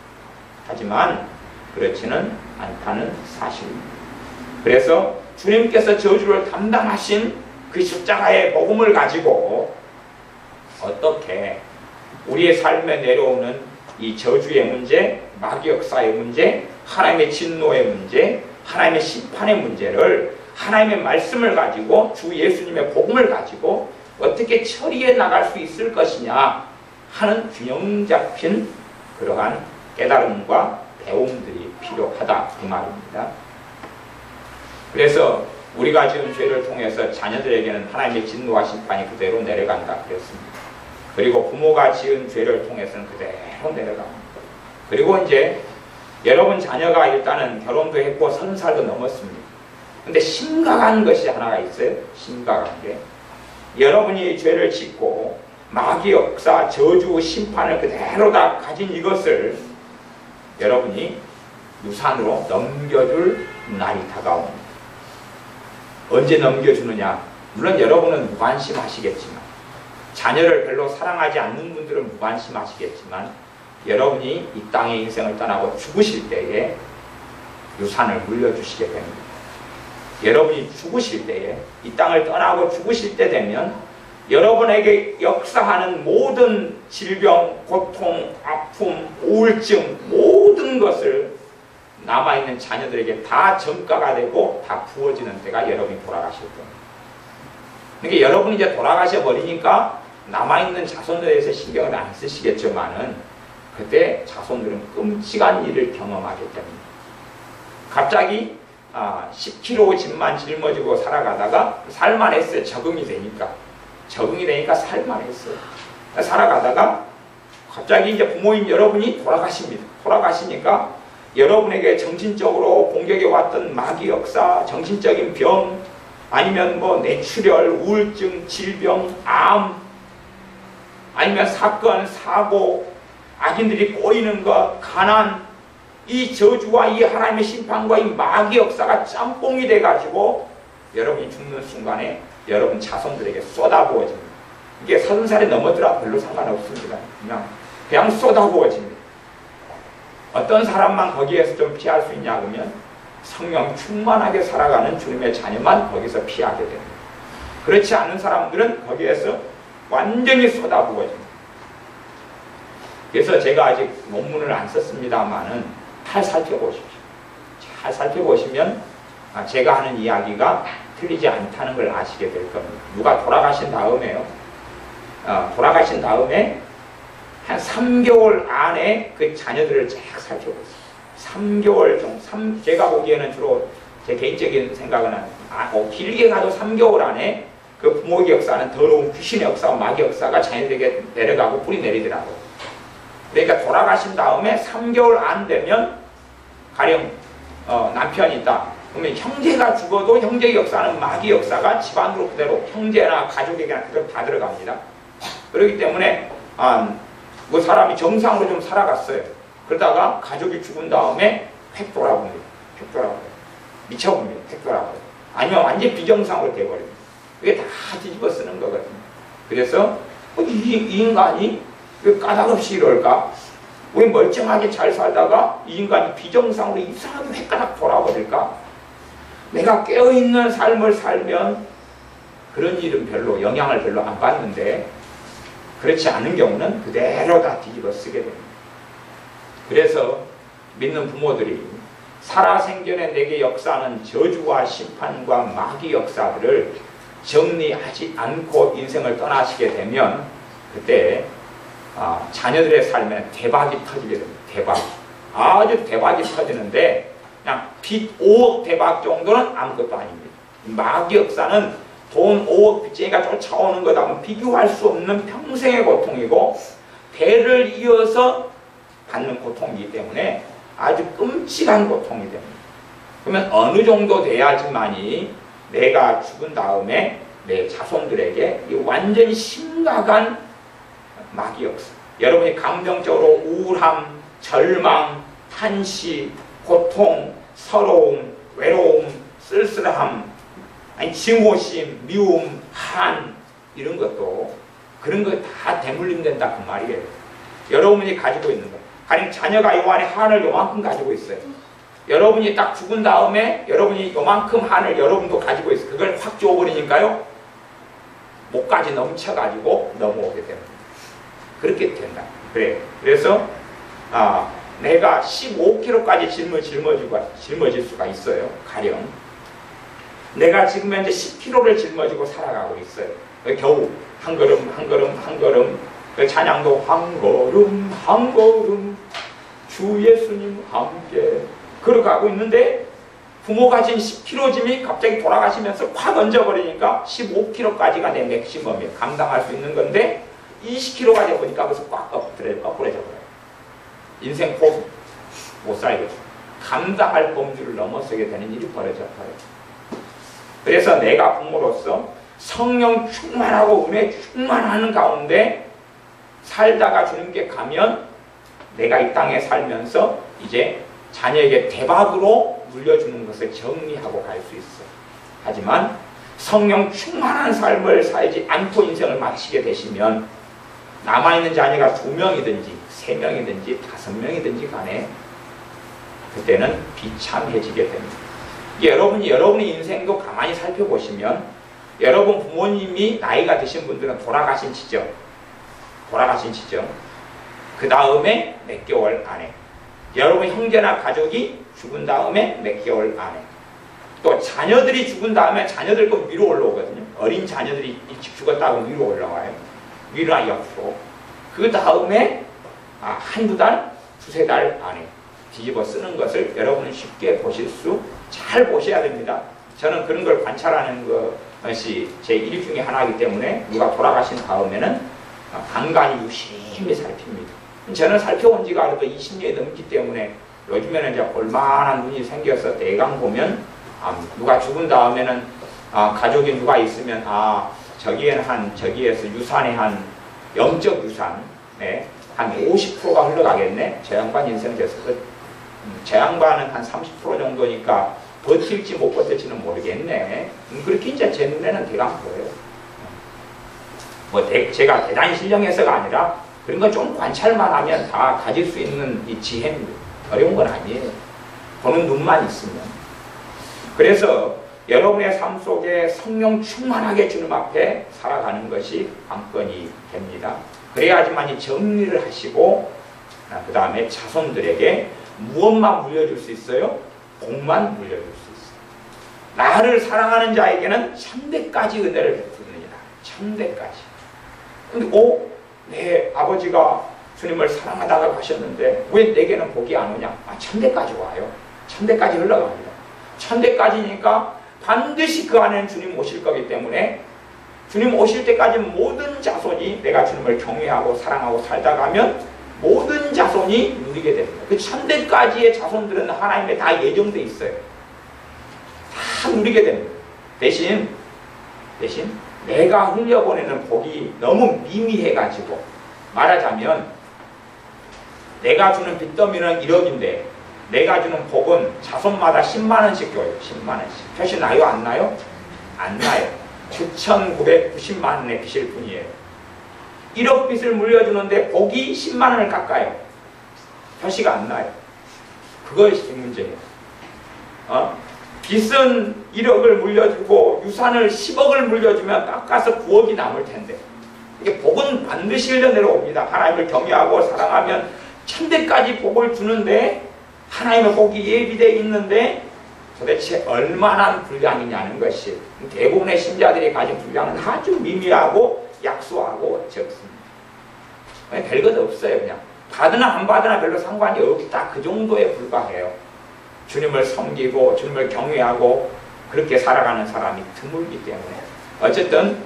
하지만 그렇지는 않다는 사실입니다. 그래서 주님께서 저주를 담당하신 그 십자가의 복음을 가지고 어떻게 우리의 삶에 내려오는 이 저주의 문제, 마귀 역사의 문제, 하나님의 진노의 문제, 하나님의 심판의 문제를 하나님의 말씀을 가지고 주 예수님의 복음을 가지고 어떻게 처리해 나갈 수 있을 것이냐 하는 균형 잡힌 그러한 깨달음과 배움들이 필요하다 그 말입니다. 그래서 우리가 지은 죄를 통해서 자녀들에게는 하나님의 진노와 심판이 그대로 내려간다 그랬습니다. 그리고 부모가 지은 죄를 통해서는 그대로 내려갑니다. 그리고 이제 여러분 자녀가 일단은 결혼도 했고 30살도 넘었습니다. 근데 심각한 것이 하나가 있어요. 심각한 게. 여러분이 죄를 짓고 마귀 역사, 저주, 심판을 그대로 다 가진 이것을 여러분이 유산으로 넘겨줄 날이 다가옵니다. 언제 넘겨주느냐? 물론 여러분은 무관심하시겠지만, 자녀를 별로 사랑하지 않는 분들은 무관심하시겠지만, 여러분이 이 땅의 인생을 떠나고 죽으실 때에 유산을 물려주시게 됩니다. 여러분이 죽으실 때에, 이 땅을 떠나고 죽으실 때 되면 여러분에게 역사하는 모든 질병, 고통, 아픔, 우울증, 모든 것을 남아있는 자녀들에게 다 전가가 되고 다 부어지는 때가 여러분이 돌아가실 때입니다. 그러니까 여러분이 이제 돌아가셔 버리니까 남아있는 자손들에 대해서 신경을 안 쓰시겠지만은 그때 자손들은 끔찍한 일을 경험하게 됩니다. 갑자기 10kg 짐만 짊어지고 살아가다가 살만했어요. 적응이 되니까 살만했어요. 살아가다가 갑자기 이제 부모인 여러분이 돌아가십니다. 돌아가시니까 여러분에게 정신적으로 공격해 왔던 마귀 역사, 정신적인 병, 아니면 뭐 뇌출혈, 우울증, 질병, 암, 아니면 사건, 사고, 악인들이 꼬이는 것, 가난, 이 저주와 이 하나님의 심판과 이 마귀 역사가 짬뽕이 돼가지고 여러분이 죽는 순간에 여러분 자손들에게 쏟아부어집니다. 이게 30살이 넘어더라 별로 상관없습니다. 그냥 쏟아부어집니다. 어떤 사람만 거기에서 좀 피할 수 있냐 그러면 성령 충만하게 살아가는 주님의 자녀만 거기서 피하게 됩니다. 그렇지 않은 사람들은 거기에서 완전히 쏟아부어집니다. 그래서 제가 아직 논문을 안 썼습니다만은 잘 살펴보십시오. 잘 살펴보시면 제가 하는 이야기가 틀리지 않다는 걸 아시게 될 겁니다. 누가 돌아가신 다음에요. 돌아가신 다음에 한 3개월 안에 그 자녀들을 쫙 살펴보세요. 3개월 정도, 제가 보기에는 주로 제 개인적인 생각은 길게 가도 3개월 안에 그 부모의 역사는 더러운 귀신의 역사와 마귀 역사가 자녀들에게 내려가고 뿌리 내리더라고요. 그러니까 돌아가신 다음에 3개월 안 되면 가령 남편이 있다. 그러면 형제가 죽어도 형제의 역사는 마귀 역사가 집안으로 그대로 형제나 가족에게나 그대로 다 들어갑니다. 그렇기 때문에 그 사람이 정상으로 좀 살아갔어요. 그러다가 가족이 죽은 다음에 획 돌아봅니다. 획 돌아봐요. 미쳐봅니다. 획 돌아봐요. 아니면 완전 비정상으로 돼버립니다. 이게 다 뒤집어 쓰는 거거든요. 그래서 이 인간이 왜 까닭없이 이럴까? 우리 멀쩡하게 잘 살다가 이 인간이 비정상으로 이상하게 획가닥 돌아버릴까? 내가 깨어있는 삶을 살면 그런 일은 영향을 별로 안 받는데 그렇지 않은 경우는 그대로 다 뒤집어 쓰게 됩니다. 그래서 믿는 부모들이 살아생전에 내게 역사하는 저주와 심판과 마귀 역사들을 정리하지 않고 인생을 떠나시게 되면 그때 자녀들의 삶에 대박이 터지게 됩니다. 대박. 아주 대박이 터지는데 그냥 빚 5억 대박 정도는 아무것도 아닙니다. 마귀 역사는 돈 5억 빚쟁이가 쫓아오는 것하고 비교할 수 없는 평생의 고통이고 대를 이어서 받는 고통이기 때문에 아주 끔찍한 고통이 됩니다. 그러면 어느 정도 돼야지만이 내가 죽은 다음에 내 자손들에게 이 완전히 심각한 마귀 역사, 여러분이 감정적으로 우울함, 절망, 탄식, 고통, 서러움, 외로움, 쓸쓸함, 아니 증오심, 미움, 한 이런 것도 그런 거 다 대물림된다 그 말이에요. 여러분이 가지고 있는 거. 가령 자녀가 요 안에 한을 요만큼 가지고 있어요. 여러분이 딱 죽은 다음에 여러분이 요만큼 한을 여러분도 가지고 있어요. 그걸 확 줘버리니까요 목까지 넘쳐가지고 넘어오게 됩니다. 그렇게 된다. 그래. 그래서 내가 15kg까지 짊어질 수가 있어요. 가령 내가 지금 현재 10kg를 짊어지고 살아가고 있어요. 겨우 한 걸음 한 걸음 한 걸음 그 찬양도 한 걸음 한 걸음 주 예수님 함께 걸어가고 있는데 부모 가진 10kg 짐이 갑자기 돌아가시면서 확 얹어버리니까 15kg까지가 내 맥시멈이에요. 감당할 수 있는 건데 20kg까지 보니까 그래서 꽉 엎어져버려요. 인생 못 살겠어. 감당할 범주를 넘어서게 되는 일이 벌어져요. 그래서 내가 부모로서 성령 충만하고 은혜 충만하는 가운데 살다가 주님께 가면 내가 이 땅에 살면서 이제 자녀에게 대박으로 물려주는 것을 정리하고 갈 수 있어. 하지만 성령 충만한 삶을 살지 않고 인생을 마치게 되시면 남아있는 자녀가 2명이든지 3명이든지 5명이든지 간에 그때는 비참해지게 됩니다. 여러분의 인생도 가만히 살펴보시면 여러분 부모님이 나이가 드신 분들은 돌아가신 시점, 그 다음에 몇 개월 안에 여러분 형제나 가족이 죽은 다음에 몇 개월 안에 또 자녀들이 죽은 다음에 자녀들 거 위로 올라오거든요. 어린 자녀들이 일찍 죽었다고 위로 올라와요. 위로나 옆으로. 그 다음에 한두 달, 두세 달 안에 뒤집어 쓰는 것을 여러분은 쉽게 보실 수 잘 보셔야 됩니다. 저는 그런 걸 관찰하는 것이 제 일 중에 하나이기 때문에 누가 돌아가신 다음에는 간간히 유심히 살핍니다. 저는 살펴본 지가 그래도 20년이 넘기 때문에 요즘에는 이제 얼마나 눈이 생겨서 대강 보면 누가 죽은 다음에는 가족이 누가 있으면 저기에는 저기에서 유산의 한 영적 유산 한 50%가 흘러가겠네. 저 양반 인생 됐을 저 양반은 한 30% 정도니까 버틸지 못 버틸지는 모르겠네. 그렇게 이제 제 눈에는 대강 보여요. 제가 대단히 신령해서가 아니라 그런 거 좀 관찰만 하면 다 가질 수 있는 이 지혜입니다. 어려운 건 아니에요. 보는 눈만 있으면. 그래서 여러분의 삶 속에 성령 충만하게 주님 앞에 살아가는 것이 관건이 됩니다. 그래야지만 이 정리를 하시고 그 다음에 자손들에게 무엇만 물려줄 수 있어요? 복만 물려줄 수 있어요. 나를 사랑하는 자에게는 천대까지 은혜를 베푸느니라. 천대까지. 근데 내 아버지가 주님을 사랑하다가 가셨는데 왜 내게는 복이 안 오냐? 천대까지 와요. 천대까지 흘러갑니다. 천대까지니까 반드시 그 안에는 주님 오실 거기 때문에 주님 오실 때까지 모든 자손이 내가 주님을 경외하고 사랑하고 살다 가면 모든 자손이 누리게 됩니다. 그 천대까지의 자손들은 하나님에 다 예정돼 있어요. 다 누리게 됩니다. 대신 내가 흘려보내는 복이 너무 미미해가지고 말하자면 내가 주는 빚더미는 1억인데 내가 주는 복은 자손마다 10만원씩 줘요. 10만원씩. 표시 나요? 안 나요? 안 나요. 9,990만 원의 빚일 뿐이에요. 1억 빚을 물려주는데 복이 10만원을 깎아요. 표시가 안 나요. 그것이 문제예요. 빚은 1억을 물려주고 유산을 10억을 물려주면 깎아서 9억이 남을 텐데 이게 복은 반드시 흘러내려옵니다. 하나님을 경외하고 사랑하면 천대까지 복을 주는데 하나님의 복이 예비되어 있는데 도대체 얼마나 분량이냐는 것이 대부분의 신자들이 가진 분량은 아주 미미하고 약소하고 적습니다. 별것 없어요. 그냥 받으나 안 받으나 별로 상관이 없다. 그 정도에 불과해요. 주님을 섬기고 주님을 경외하고 그렇게 살아가는 사람이 드물기 때문에 어쨌든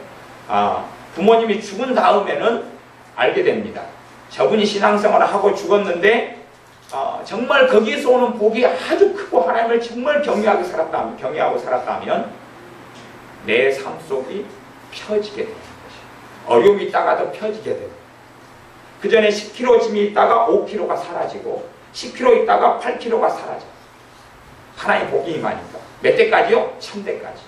부모님이 죽은 다음에는 알게 됩니다. 저분이 신앙생활을 하고 죽었는데 정말 거기에서 오는 복이 아주 크고 하나님을 정말 경외하고 살았다면 내 삶 속이 펴지게 되는 것이에요. 어려움이 있다가도 펴지게 되고 그 전에 10kg 짐이 있다가 5kg가 사라지고 10kg 있다가 8kg가 사라져. 하나님의 복이 임하니까. 몇 대까지요? 1000대까지.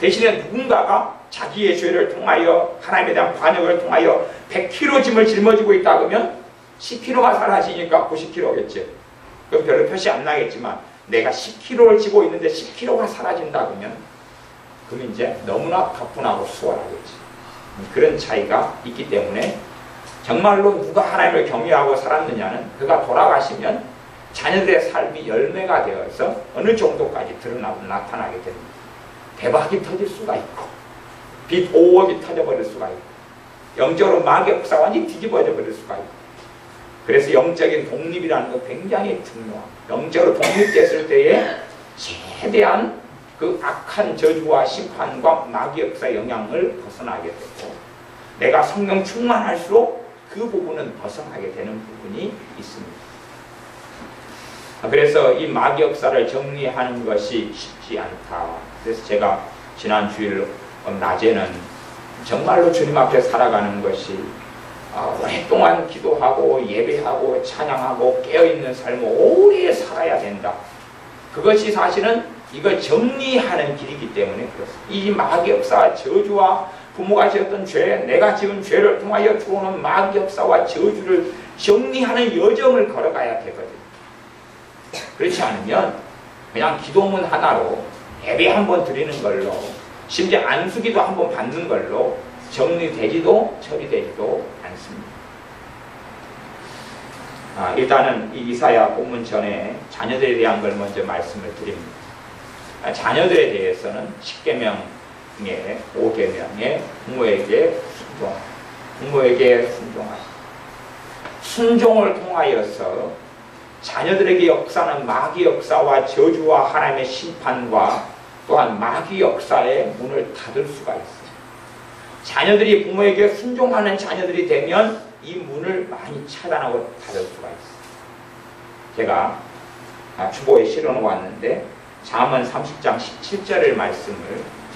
대신에 누군가가 자기의 죄를 통하여 하나님에 대한 반역을 통하여 100kg 짐을 짊어지고 있다 그러면 10kg가 사라지니까 90kg겠지. 그럼 별로 표시 안 나겠지만 내가 10kg를 지고 있는데 10kg가 사라진다 그러면 이제 너무나 가뿐하고 수월하겠지. 그런 차이가 있기 때문에 정말로 누가 하나님을 경외하고 살았느냐는 그가 돌아가시면 자녀들의 삶이 열매가 되어서 어느 정도까지 드러나고 나타나게 됩니다. 대박이 터질 수가 있고 빚 5억이 터져버릴 수가 있고 영적으로 마귀역사 완전히 뒤집어져 버릴 수가 있고 그래서 영적인 독립이라는 거 굉장히 중요합니다. 영적으로 독립됐을 때에 최대한 그 악한 저주와 심판과 마귀역사의 영향을 벗어나게 되고 내가 성령 충만할수록 그 부분은 벗어나게 되는 부분이 있습니다. 그래서 이 마귀 역사를 정리하는 것이 쉽지 않다. 그래서 제가 지난 주일 낮에는 정말로 주님 앞에 살아가는 것이 오랫동안 기도하고 예배하고 찬양하고 깨어있는 삶을 오래 살아야 된다. 그것이 사실은 이거 정리하는 길이기 때문에 그렇습니다. 이 마귀 역사, 저주와 부모가 지었던 죄, 내가 지은 죄를 통하여 들어오는 마귀 역사와 저주를 정리하는 여정을 걸어가야 되거든요. 그렇지 않으면 그냥 기도문 하나로 예배 한번 드리는 걸로, 심지어 안수기도 한번 받는 걸로 정리되지도 처리되지도 않습니다. 일단은 이 이사야 본문 전에 자녀들에 대한 걸 먼저 말씀을 드립니다. 자녀들에 대해서는 10계명의 5계명의 부모에게 순종하라. 부모에게 순종하라. 순종을 통하여서 자녀들에게 역사는 마귀 역사와 저주와 하나님의 심판과 또한 마귀 역사의 문을 닫을 수가 있어요. 자녀들이 부모에게 순종하는 자녀들이 되면 이 문을 많이 차단하고 닫을 수가 있어요. 제가 주보에 실어놓았는데 잠언 30장 17절의 말씀을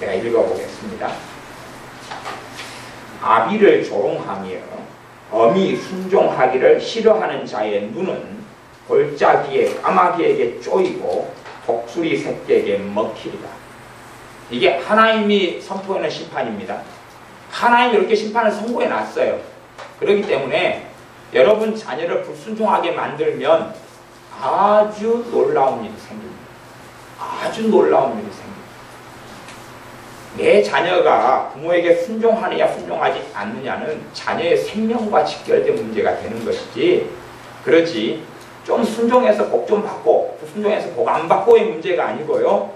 제가 읽어보겠습니다. 아비를 조롱하며 엄히 순종하기를 싫어하는 자의 눈은 골짜기에 까마귀에게 쪼이고 독수리 새끼에게 먹히리라. 이게 하나님이 선포하는 심판입니다. 하나님이 이렇게 심판을 선고해 놨어요. 그렇기 때문에 여러분 자녀를 불순종하게 만들면 아주 놀라운 일이 생깁니다. 아주 놀라운 일이 생깁니다. 내 자녀가 부모에게 순종하느냐 순종하지 않느냐는 자녀의 생명과 직결된 문제가 되는 것이지, 그렇지 좀 순종해서 복 좀 받고 불순종해서 복 안 받고의 문제가 아니고요,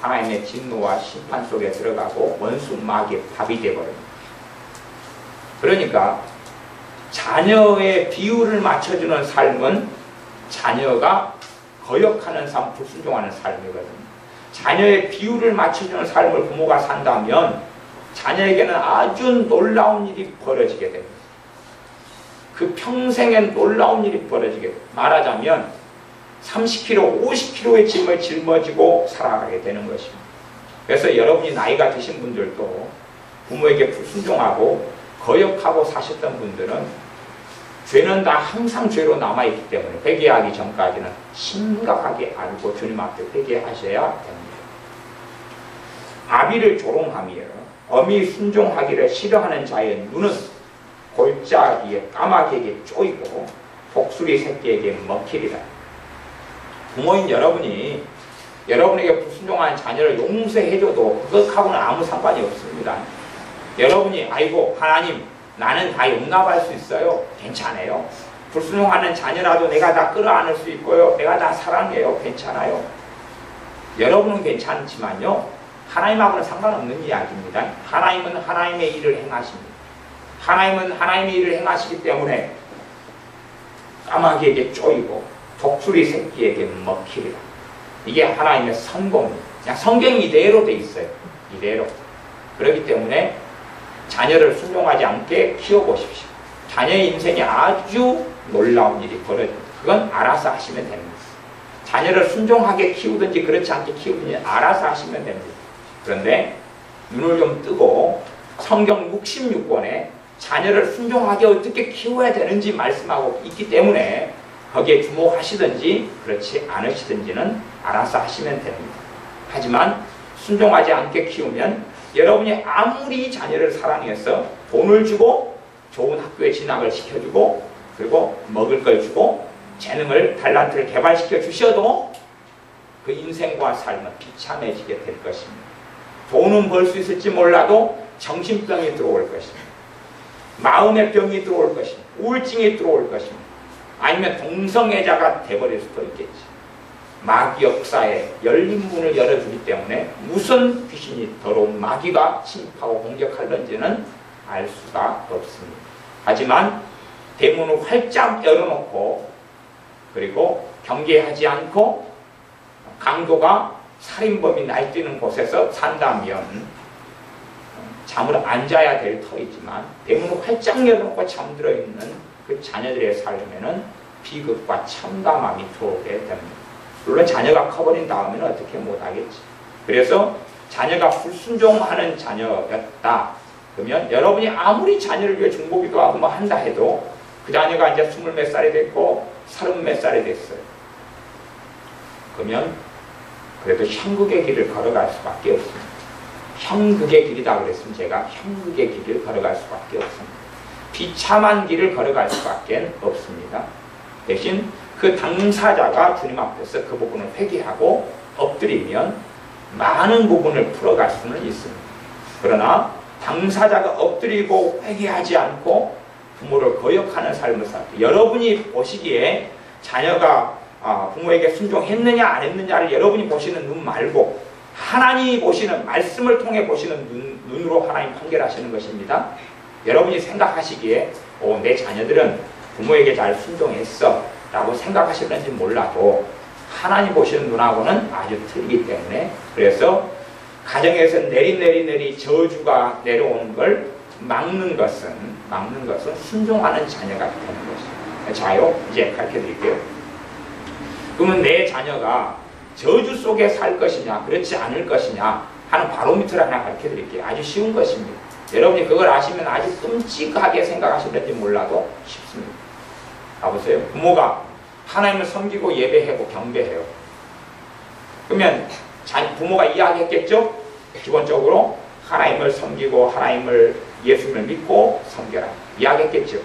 하나님의 진노와 심판 속에 들어가고 원수 마귀의 밥이 되어버립니다. 그러니까 자녀의 비율을 맞춰주는 삶은 자녀가 거역하는 삶, 불순종하는 삶이거든요. 자녀의 비율을 맞춰주는 삶을 부모가 산다면 자녀에게는 아주 놀라운 일이 벌어지게 됩니다. 그 평생에 놀라운 일이 벌어지게 됩니다. 말하자면 30kg, 50kg의 짐을 짊어지고 살아가게 되는 것입니다. 그래서 여러분이 나이가 드신 분들도 부모에게 불순종하고 거역하고 사셨던 분들은 죄는 다 항상 죄로 남아있기 때문에 회개하기 전까지는 심각하게 알고 주님 앞에 회개하셔야 됩니다. 아비를 조롱하며 엄히 순종하기를 싫어하는 자의 눈은 골짜기에 까마귀에게 쪼이고 독수리 새끼에게 먹히리라. 부모인 여러분이 여러분에게 불순종하는 자녀를 용서해줘도 그것하고는 아무 상관이 없습니다. 여러분이 아이고 하나님 나는 다 용납할 수 있어요. 괜찮아요. 불순종하는 자녀라도 내가 다 끌어안을 수 있고요. 내가 다 사랑해요. 괜찮아요. 여러분은 괜찮지만요, 하나님하고는 상관없는 이야기입니다. 하나님은 하나님의 일을 행하십니다. 하나님은 하나님의 일을 행하시기 때문에 까마귀에게 쪼이고 독수리 새끼에게 먹히리라. 이게 하나님의 선공입니다. 그냥 성경이 이대로 돼 있어요. 이대로. 그렇기 때문에 자녀를 순종하지 않게 키워보십시오. 자녀의 인생에 아주 놀라운 일이 벌어집니다. 그건 알아서 하시면 됩니다. 자녀를 순종하게 키우든지 그렇지 않게 키우든지 알아서 하시면 됩니다. 그런데 눈을 좀 뜨고 성경 66권에 자녀를 순종하게 어떻게 키워야 되는지 말씀하고 있기 때문에 거기에 주목하시든지 그렇지 않으시든지는 알아서 하시면 됩니다. 하지만 순종하지 않게 키우면 여러분이 아무리 자녀를 사랑해서 돈을 주고 좋은 학교에 진학을 시켜주고 그리고 먹을 걸 주고 재능을 달란트를 개발시켜 주셔도 그 인생과 삶은 비참해지게 될 것입니다. 돈은 벌 수 있을지 몰라도 정신병이 들어올 것입니다. 마음의 병이 들어올 것입니다. 우울증이 들어올 것입니다. 아니면 동성애자가 돼버릴 수도 있겠지. 마귀 역사에 열린 문을 열어주기 때문에 무슨 귀신이 더러운 마귀가 침입하고 공격할런지는 알 수가 없습니다. 하지만 대문을 활짝 열어놓고 그리고 경계하지 않고 강도가 살인범이 날뛰는 곳에서 산다면 잠을 안 자야 될 터이지만 대문을 활짝 열어놓고 잠들어 있는 그 자녀들의 삶에는 비극과 참담함이 들어오게 됩니다. 물론 자녀가 커버린 다음에는 어떻게 못하겠지. 그래서 자녀가 불순종하는 자녀였다. 그러면 여러분이 아무리 자녀를 위해 중보기도 하고 뭐 한다 해도 그 자녀가 이제 20몇 살이 됐고 30몇 살이 됐어요. 그러면 그래도 형극의 길을 걸어갈 수밖에 없습니다. 형극의 길이다 그랬으면 제가 형극의 길을 걸어갈 수밖에 없습니다. 비참한 길을 걸어갈 수밖에 없습니다. 대신 그 당사자가 주님 앞에서 그 부분을 회개하고 엎드리면 많은 부분을 풀어갈 수는 있습니다. 그러나 당사자가 엎드리고 회개하지 않고 부모를 거역하는 삶을 살 때 여러분이 보시기에 자녀가 부모에게 순종했느냐 안 했느냐를 여러분이 보시는 눈 말고 하나님이 보시는 말씀을 통해 보시는 눈으로 하나님 판결하시는 것입니다. 여러분이 생각하시기에 내 자녀들은 부모에게 잘 순종했어 라고 생각하시는지 몰라도 하나님 보시는 눈하고는 아주 틀리기 때문에 그래서 가정에서 내리 저주가 내려오는 걸 막는 것은 순종하는 자녀가 되는 것입니다. 자요 이제 가르쳐 드릴게요. 그러면 내 자녀가 저주 속에 살 것이냐 그렇지 않을 것이냐 하는 바로미터를 하나 가르쳐 드릴게요. 아주 쉬운 것입니다. 여러분이 그걸 아시면 아주 끔찍하게 생각하실지 몰라도 쉽습니다. 봐보세요. 부모가 하나님을 섬기고 예배하고 경배해요. 그러면 부모가 이야기했겠죠? 기본적으로 하나님을 섬기고 하나님을 예수님을 믿고 섬겨라. 이야기했겠죠?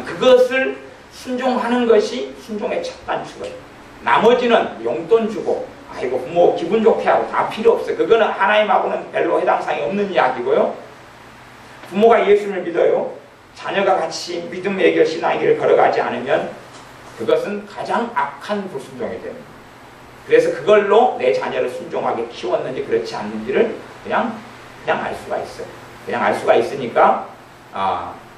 그것을 순종하는 것이 순종의 첫 단추예요. 나머지는 용돈 주고 아이고 부모 기분 좋게 하고 다 필요 없어요. 그거는 하나님하고는 별로 해당상이 없는 이야기고요. 부모가 예수님을 믿어요. 자녀가 같이 믿음의 길 신앙의 길을 걸어가지 않으면 그것은 가장 악한 불순종이 됩니다. 그래서 그걸로 내 자녀를 순종하게 키웠는지 그렇지 않는지를 그냥 알 수가 있어요. 그냥 알 수가 있으니까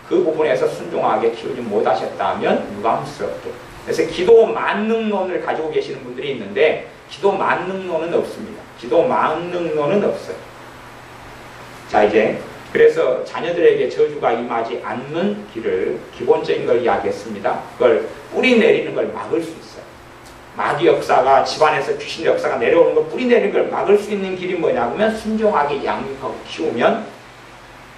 그 부분에서 순종하게 키우지 못하셨다면 유감스럽게. 그래서 기도 만능론을 가지고 계시는 분들이 있는데 기도 만능론은 없습니다. 기도 만능론은 없어요. 자 이제 그래서 자녀들에게 저주가 임하지 않는 길을 기본적인 걸 이야기했습니다. 그걸 뿌리 내리는 걸 막을 수 있어요. 마귀 역사가 집안에서 귀신 역사가 내려오는 걸 뿌리 내리는 걸 막을 수 있는 길이 뭐냐면 순종하게 양육하고 키우면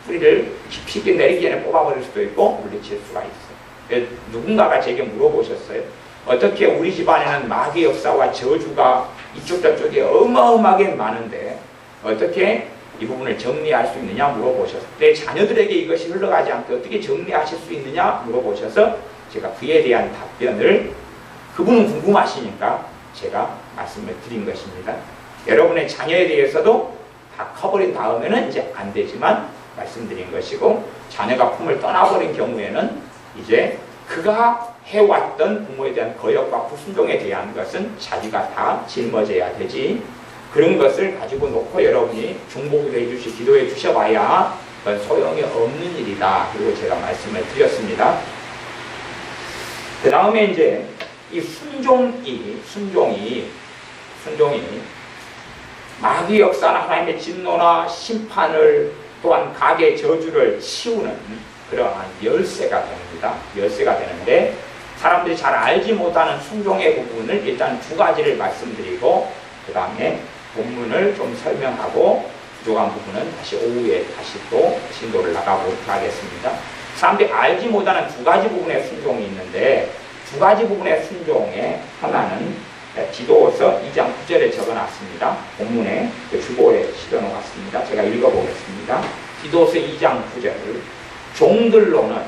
뿌리를 깊이 있게 내리기 전에 뽑아버릴 수도 있고 물리칠 수가 있어요. 누군가가 제게 물어보셨어요. 어떻게 우리 집안에는 마귀 역사와 저주가 이쪽 저쪽에 어마어마하게 많은데 어떻게 이 부분을 정리할 수 있느냐 물어보셔서 내 자녀들에게 이것이 흘러가지 않게 어떻게 정리하실 수 있느냐 물어보셔서 제가 그에 대한 답변을 그분은 궁금하시니까 제가 말씀을 드린 것입니다. 여러분의 자녀에 대해서도 다 커버린 다음에는 이제 안 되지만 말씀드린 것이고 자녀가 품을 떠나버린 경우에는 이제 그가 해왔던 부모에 대한 거역과 불순종에 대한 것은 자기가 다 짊어져야 되지 그런 것을 가지고 놓고 여러분이 중보기도 해주시 기도해 주셔봐야 그건 소용이 없는 일이다. 그리고 제가 말씀을 드렸습니다. 그 다음에 이제 이 순종이 마귀 역사나 하나님의 진노나 심판을 또한 가계 저주를 치우는 그러한 열쇠가 됩니다. 열쇠가 되는데 사람들이 잘 알지 못하는 순종의 부분을 일단 두 가지를 말씀드리고 그 다음에 본문을 좀 설명하고 부족한 부분은 다시 오후에 다시 또 진도를 나가보도록 하겠습니다. 사람들이 알지 못하는 두 가지 부분의 순종이 있는데 두 가지 부분의 순종의 하나는 디도서 2장 9절에 적어놨습니다. 본문에 주보에 실어놓았습니다. 제가 읽어보겠습니다. 디도서 2장 9절 종들로는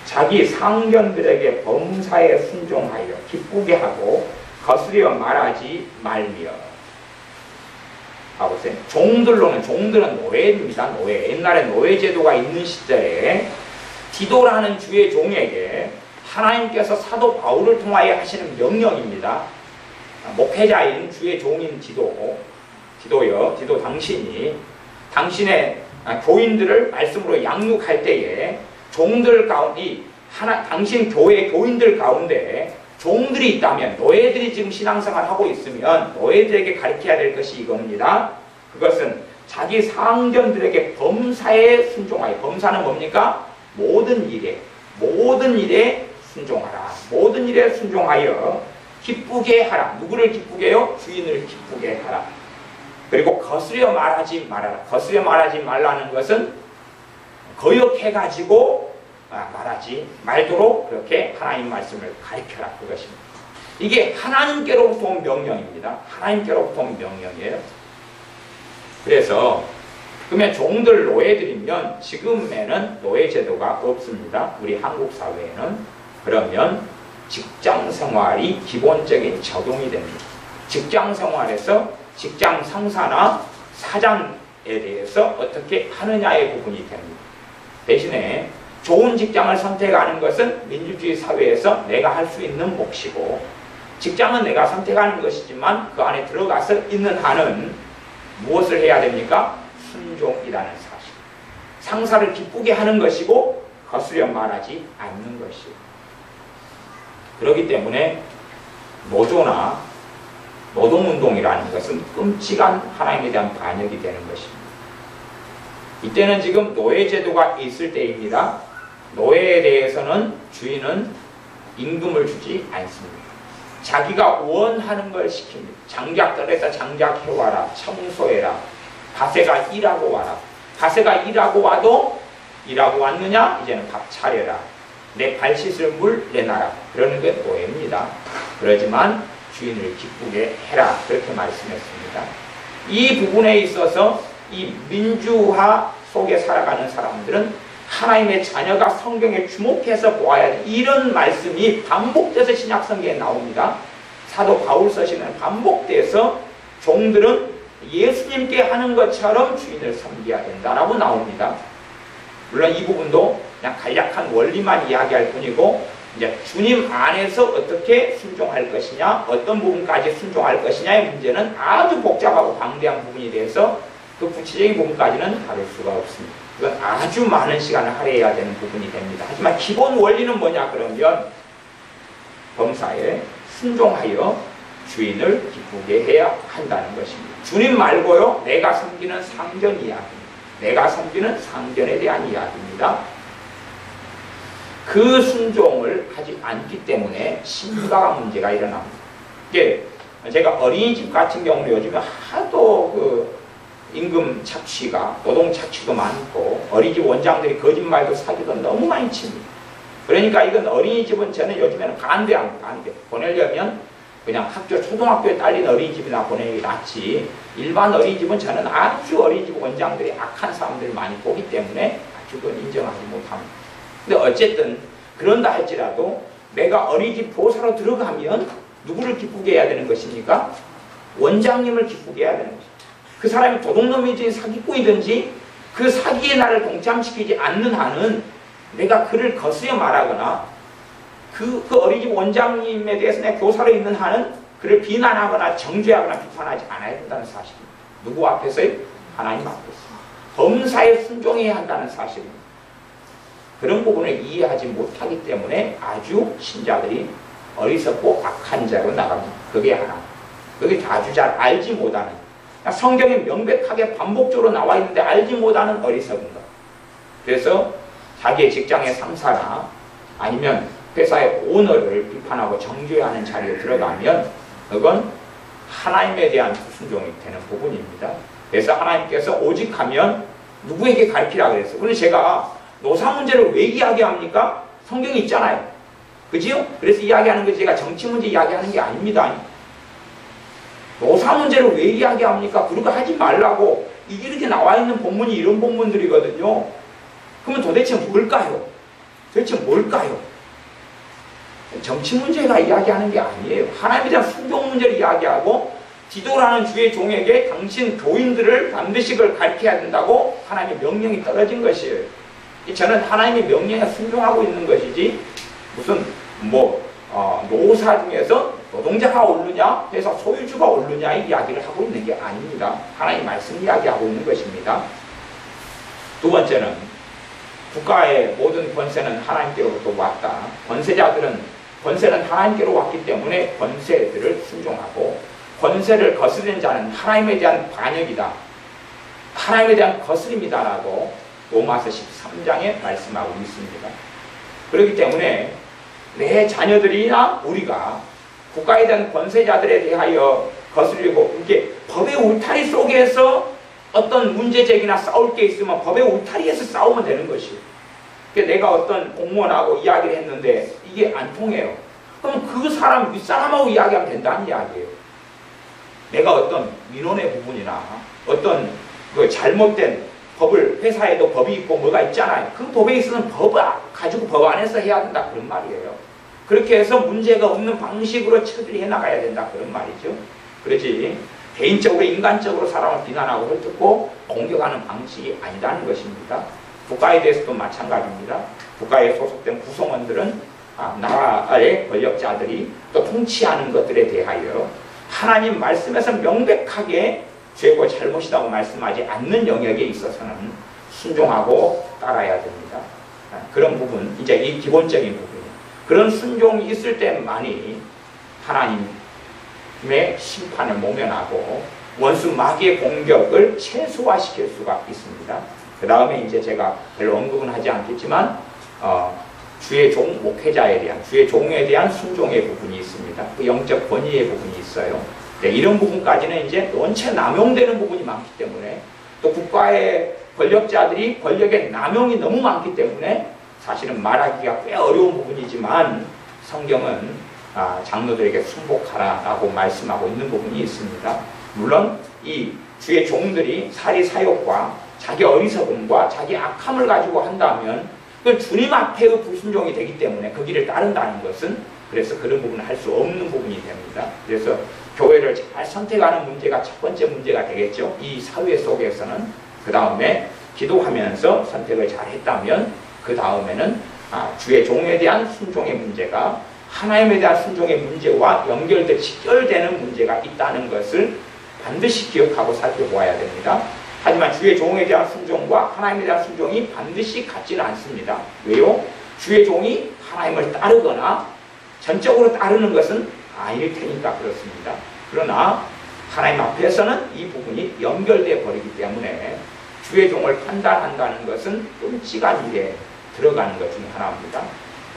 자기 상견들에게 범사에 순종하여 기쁘게 하고 거스려 말하지 말며 봐보세요. 종들은 노예입니다. 노예. 옛날에 노예제도가 있는 시절에 디도라는 주의 종에게 하나님께서 사도 바울을 통하여 하시는 명령입니다. 목회자인 주의 종인 디도여 당신이 당신의 교인들을 말씀으로 양육할 때에 종들 가운데 당신 교회 교인들 가운데 종들이 있다면 노예들이 지금 신앙생활을 하고 있으면 노예들에게 가르쳐야 될 것이 이겁니다. 그것은 자기 상견들에게 범사에 순종하여 범사는 뭡니까? 모든 일에 순종하라. 모든 일에 순종하여 기쁘게 하라. 누구를 기쁘게 해요? 주인을 기쁘게 하라. 그리고 거스려 말하지 말아라. 거스려 말하지 말라는 것은 거역해가지고 말하지 말도록 그렇게 하나님 말씀을 가르쳐라. 그것입니다. 이게 하나님께로부터 온 명령입니다. 하나님께로부터 온 명령이에요. 그래서 그러면 종들 노예들이면 지금에는 노예제도가 없습니다. 우리 한국 사회에는. 그러면 직장 생활이 기본적인 적용이 됩니다. 직장 생활에서 직장 상사나 사장에 대해서 어떻게 하느냐의 부분이 됩니다. 대신에 좋은 직장을 선택하는 것은 민주주의 사회에서 내가 할 수 있는 몫이고, 직장은 내가 선택하는 것이지만 그 안에 들어가서 있는 한은 무엇을 해야 됩니까? 순종이라는 사실. 상사를 기쁘게 하는 것이고 거스려 말하지 않는 것이고. 그렇기 때문에 노조나 노동운동이라는 것은 끔찍한 하나님에 대한 반역이 되는 것입니다. 이때는 지금 노예제도가 있을 때입니다. 노예에 대해서는 주인은 임금을 주지 않습니다. 자기가 원하는 걸 시킵니다. 장작들에서 장작해와라. 청소해라. 가세가 일하고 와라. 가세가 일하고 와도 일하고 왔느냐? 이제는 밥 차려라. 내 발 씻을 물 내놔라. 그러는 게 노예입니다. 그러지만 주인을 기쁘게 해라. 그렇게 말씀했습니다. 이 부분에 있어서 이 민주화 속에 살아가는 사람들은 하나님의 자녀가 성경에 주목해서 보아야 돼. 이런 말씀이 반복돼서 신약성경에 나옵니다. 사도 바울 서신은 반복돼서 종들은 예수님께 하는 것처럼 주인을 섬겨야 된다라고 나옵니다. 물론 이 부분도 그냥 간략한 원리만 이야기할 뿐이고, 이제 주님 안에서 어떻게 순종할 것이냐, 어떤 부분까지 순종할 것이냐의 문제는 아주 복잡하고 방대한 부분이 돼서 그 구체적인 부분까지는 다룰 수가 없습니다. 이건 아주 많은 시간을 할애해야 되는 부분이 됩니다. 하지만 기본 원리는 뭐냐 그러면 범사에 순종하여 주인을 기쁘게 해야 한다는 것입니다. 주님 말고요, 내가 섬기는 상전 이야기입니다. 내가 섬기는 상전에 대한 이야기입니다. 그 순종을 하지 않기 때문에 심각한 문제가 일어납니다. 이게 제가 어린이집 같은 경우는 요즘에 하도 그 임금 착취가, 노동 착취도 많고 어린이집 원장들이 거짓말도 사기도 너무 많이 칩니다. 그러니까 이건 어린이집은 저는 요즘에는 반대합니다. 반대. 보내려면 그냥 학교, 초등학교에 딸린 어린이집이나 보내는 게 낫지, 일반 어린이집은 저는 아주 어린이집 원장들이 악한 사람들을 많이 보기 때문에 아주 그건 인정하지 못합니다. 근데 어쨌든 그런다 할지라도 내가 어린이집 보사로 들어가면 누구를 기쁘게 해야 되는 것입니까? 원장님을 기쁘게 해야 되는 것입니다. 그 사람이 도둑놈이든지 사기꾼이든지 그 사기에 나를 동참시키지 않는 한은 내가 그를 거스려 말하거나 그 어린이집 원장님에 대해서 내가 교사로 있는 한은 그를 비난하거나 정죄하거나 비판하지 않아야 된다는 사실입니다. 누구 앞에서요? 하나님 앞에서. 범사에 순종해야 한다는 사실입니다. 그런 부분을 이해하지 못하기 때문에 아주 신자들이 어리석고 악한 자로 나갑니다. 그게 하나. 그게 아주 잘 알지 못하는, 성경에 명백하게 반복적으로 나와 있는데 알지 못하는 어리석은 것. 그래서 자기의 직장의 상사나 아니면 회사의 오너를 비판하고 정죄하는 자리에 들어가면 그건 하나님에 대한 불순종이 되는 부분입니다. 그래서 하나님께서 오직 하면 누구에게 가르치라 그랬어요. 그런데 제가 노사 문제를 왜 이야기합니까? 성경이 있잖아요. 그지요? 그래서 이야기하는 게 제가 정치 문제 이야기하는 게 아닙니다. 노사 문제를 왜 이야기합니까? 그렇게 하지 말라고 이렇게 나와 있는 본문이 이런 본문들이거든요. 그러면 도대체 뭘까요? 도대체 뭘까요? 정치 문제가 이야기하는 게 아니에요. 하나님에 대한 순종 문제를 이야기하고 디도라는 주의 종에게 당신 교인들을 반드시 그걸 가르쳐야 된다고 하나님의 명령이 떨어진 것이에요. 저는 하나님의 명령에 순종하고 있는 것이지 무슨 노사 중에서 노동자가 오르냐, 회사 소유주가 오르냐의 이야기를 하고 있는 게 아닙니다. 하나님 말씀 이야기하고 있는 것입니다. 두 번째는 국가의 모든 권세는 하나님께로부터 왔다. 권세는 하나님께로 왔기 때문에 권세들을 순종하고, 권세를 거스르는 자는 하나님에 대한 반역이다, 하나님에 대한 거스림이다라고 로마서 13장에 말씀하고 있습니다. 그렇기 때문에 내 자녀들이나 우리가 국가에 대한 권세자들에 대하여 거슬리고 이게 법의 울타리 속에서 어떤 문제 제기나 싸울 게 있으면 법의 울타리에서 싸우면 되는 것이에요. 그러니까 내가 어떤 공무원하고 이야기를 했는데 이게 안 통해요. 그럼 그 사람 윗사람하고 이야기하면 된다는 이야기예요. 내가 어떤 민원의 부분이나 어떤 그 잘못된 법을, 회사에도 법이 있고 뭐가 있잖아요. 그 법에 있어서는 법을 가지고 법 안에서 해야 된다 그런 말이에요. 그렇게 해서 문제가 없는 방식으로 처리해 나가야 된다 그런 말이죠. 그렇지 개인적으로 인간적으로 사람을 비난하고 헐뜯고 공격하는 방식이 아니라는 것입니다. 국가에 대해서도 마찬가지입니다. 국가에 소속된 구성원들은 나라의 권력자들이 또 통치하는 것들에 대하여 하나님 말씀에서 명백하게 죄고 잘못이라고 말씀하지 않는 영역에 있어서는 순종하고 따라야 됩니다. 그런 부분, 이제 이 기본적인 부분이에요. 그런 순종이 있을 때만이 하나님의 심판을 모면하고 원수 마귀의 공격을 최소화시킬 수가 있습니다. 그 다음에 이제 제가 별로 언급은 하지 않겠지만 주의 종 목회자에 대한, 주의 종에 대한 순종의 부분이 있습니다. 그 영적 권위의 부분이 있어요. 네, 이런 부분까지는 이제 원체 남용되는 부분이 많기 때문에 또 국가의 권력자들이 권력의 남용이 너무 많기 때문에 사실은 말하기가 꽤 어려운 부분이지만 성경은 장로들에게 순복하라라고 말씀하고 있는 부분이 있습니다. 물론 이 주의 종들이 사리사욕과 자기 어리석음과 자기 악함을 가지고 한다면 그 주님 앞에의 불순종이 되기 때문에 그 길을 따른다는 것은 그래서 그런 부분은 할 수 없는 부분이 됩니다. 그래서 교회를 잘 선택하는 문제가 첫 번째 문제가 되겠죠. 이 사회 속에서는 그 다음에 기도하면서 선택을 잘 했다면 그 다음에는 주의 종에 대한 순종의 문제가 하나님에 대한 순종의 문제와 연결돼 직결되는 문제가 있다는 것을 반드시 기억하고 살펴보아야 됩니다. 하지만 주의 종에 대한 순종과 하나님에 대한 순종이 반드시 같지는 않습니다. 왜요? 주의 종이 하나님을 따르거나 전적으로 따르는 것은 아닐 테니까 그렇습니다. 그러나 하나님 앞에서는 이 부분이 연결되어 버리기 때문에 주의 종을 판단한다는 것은 끔찍한 일에 들어가는 것 중에 하나입니다.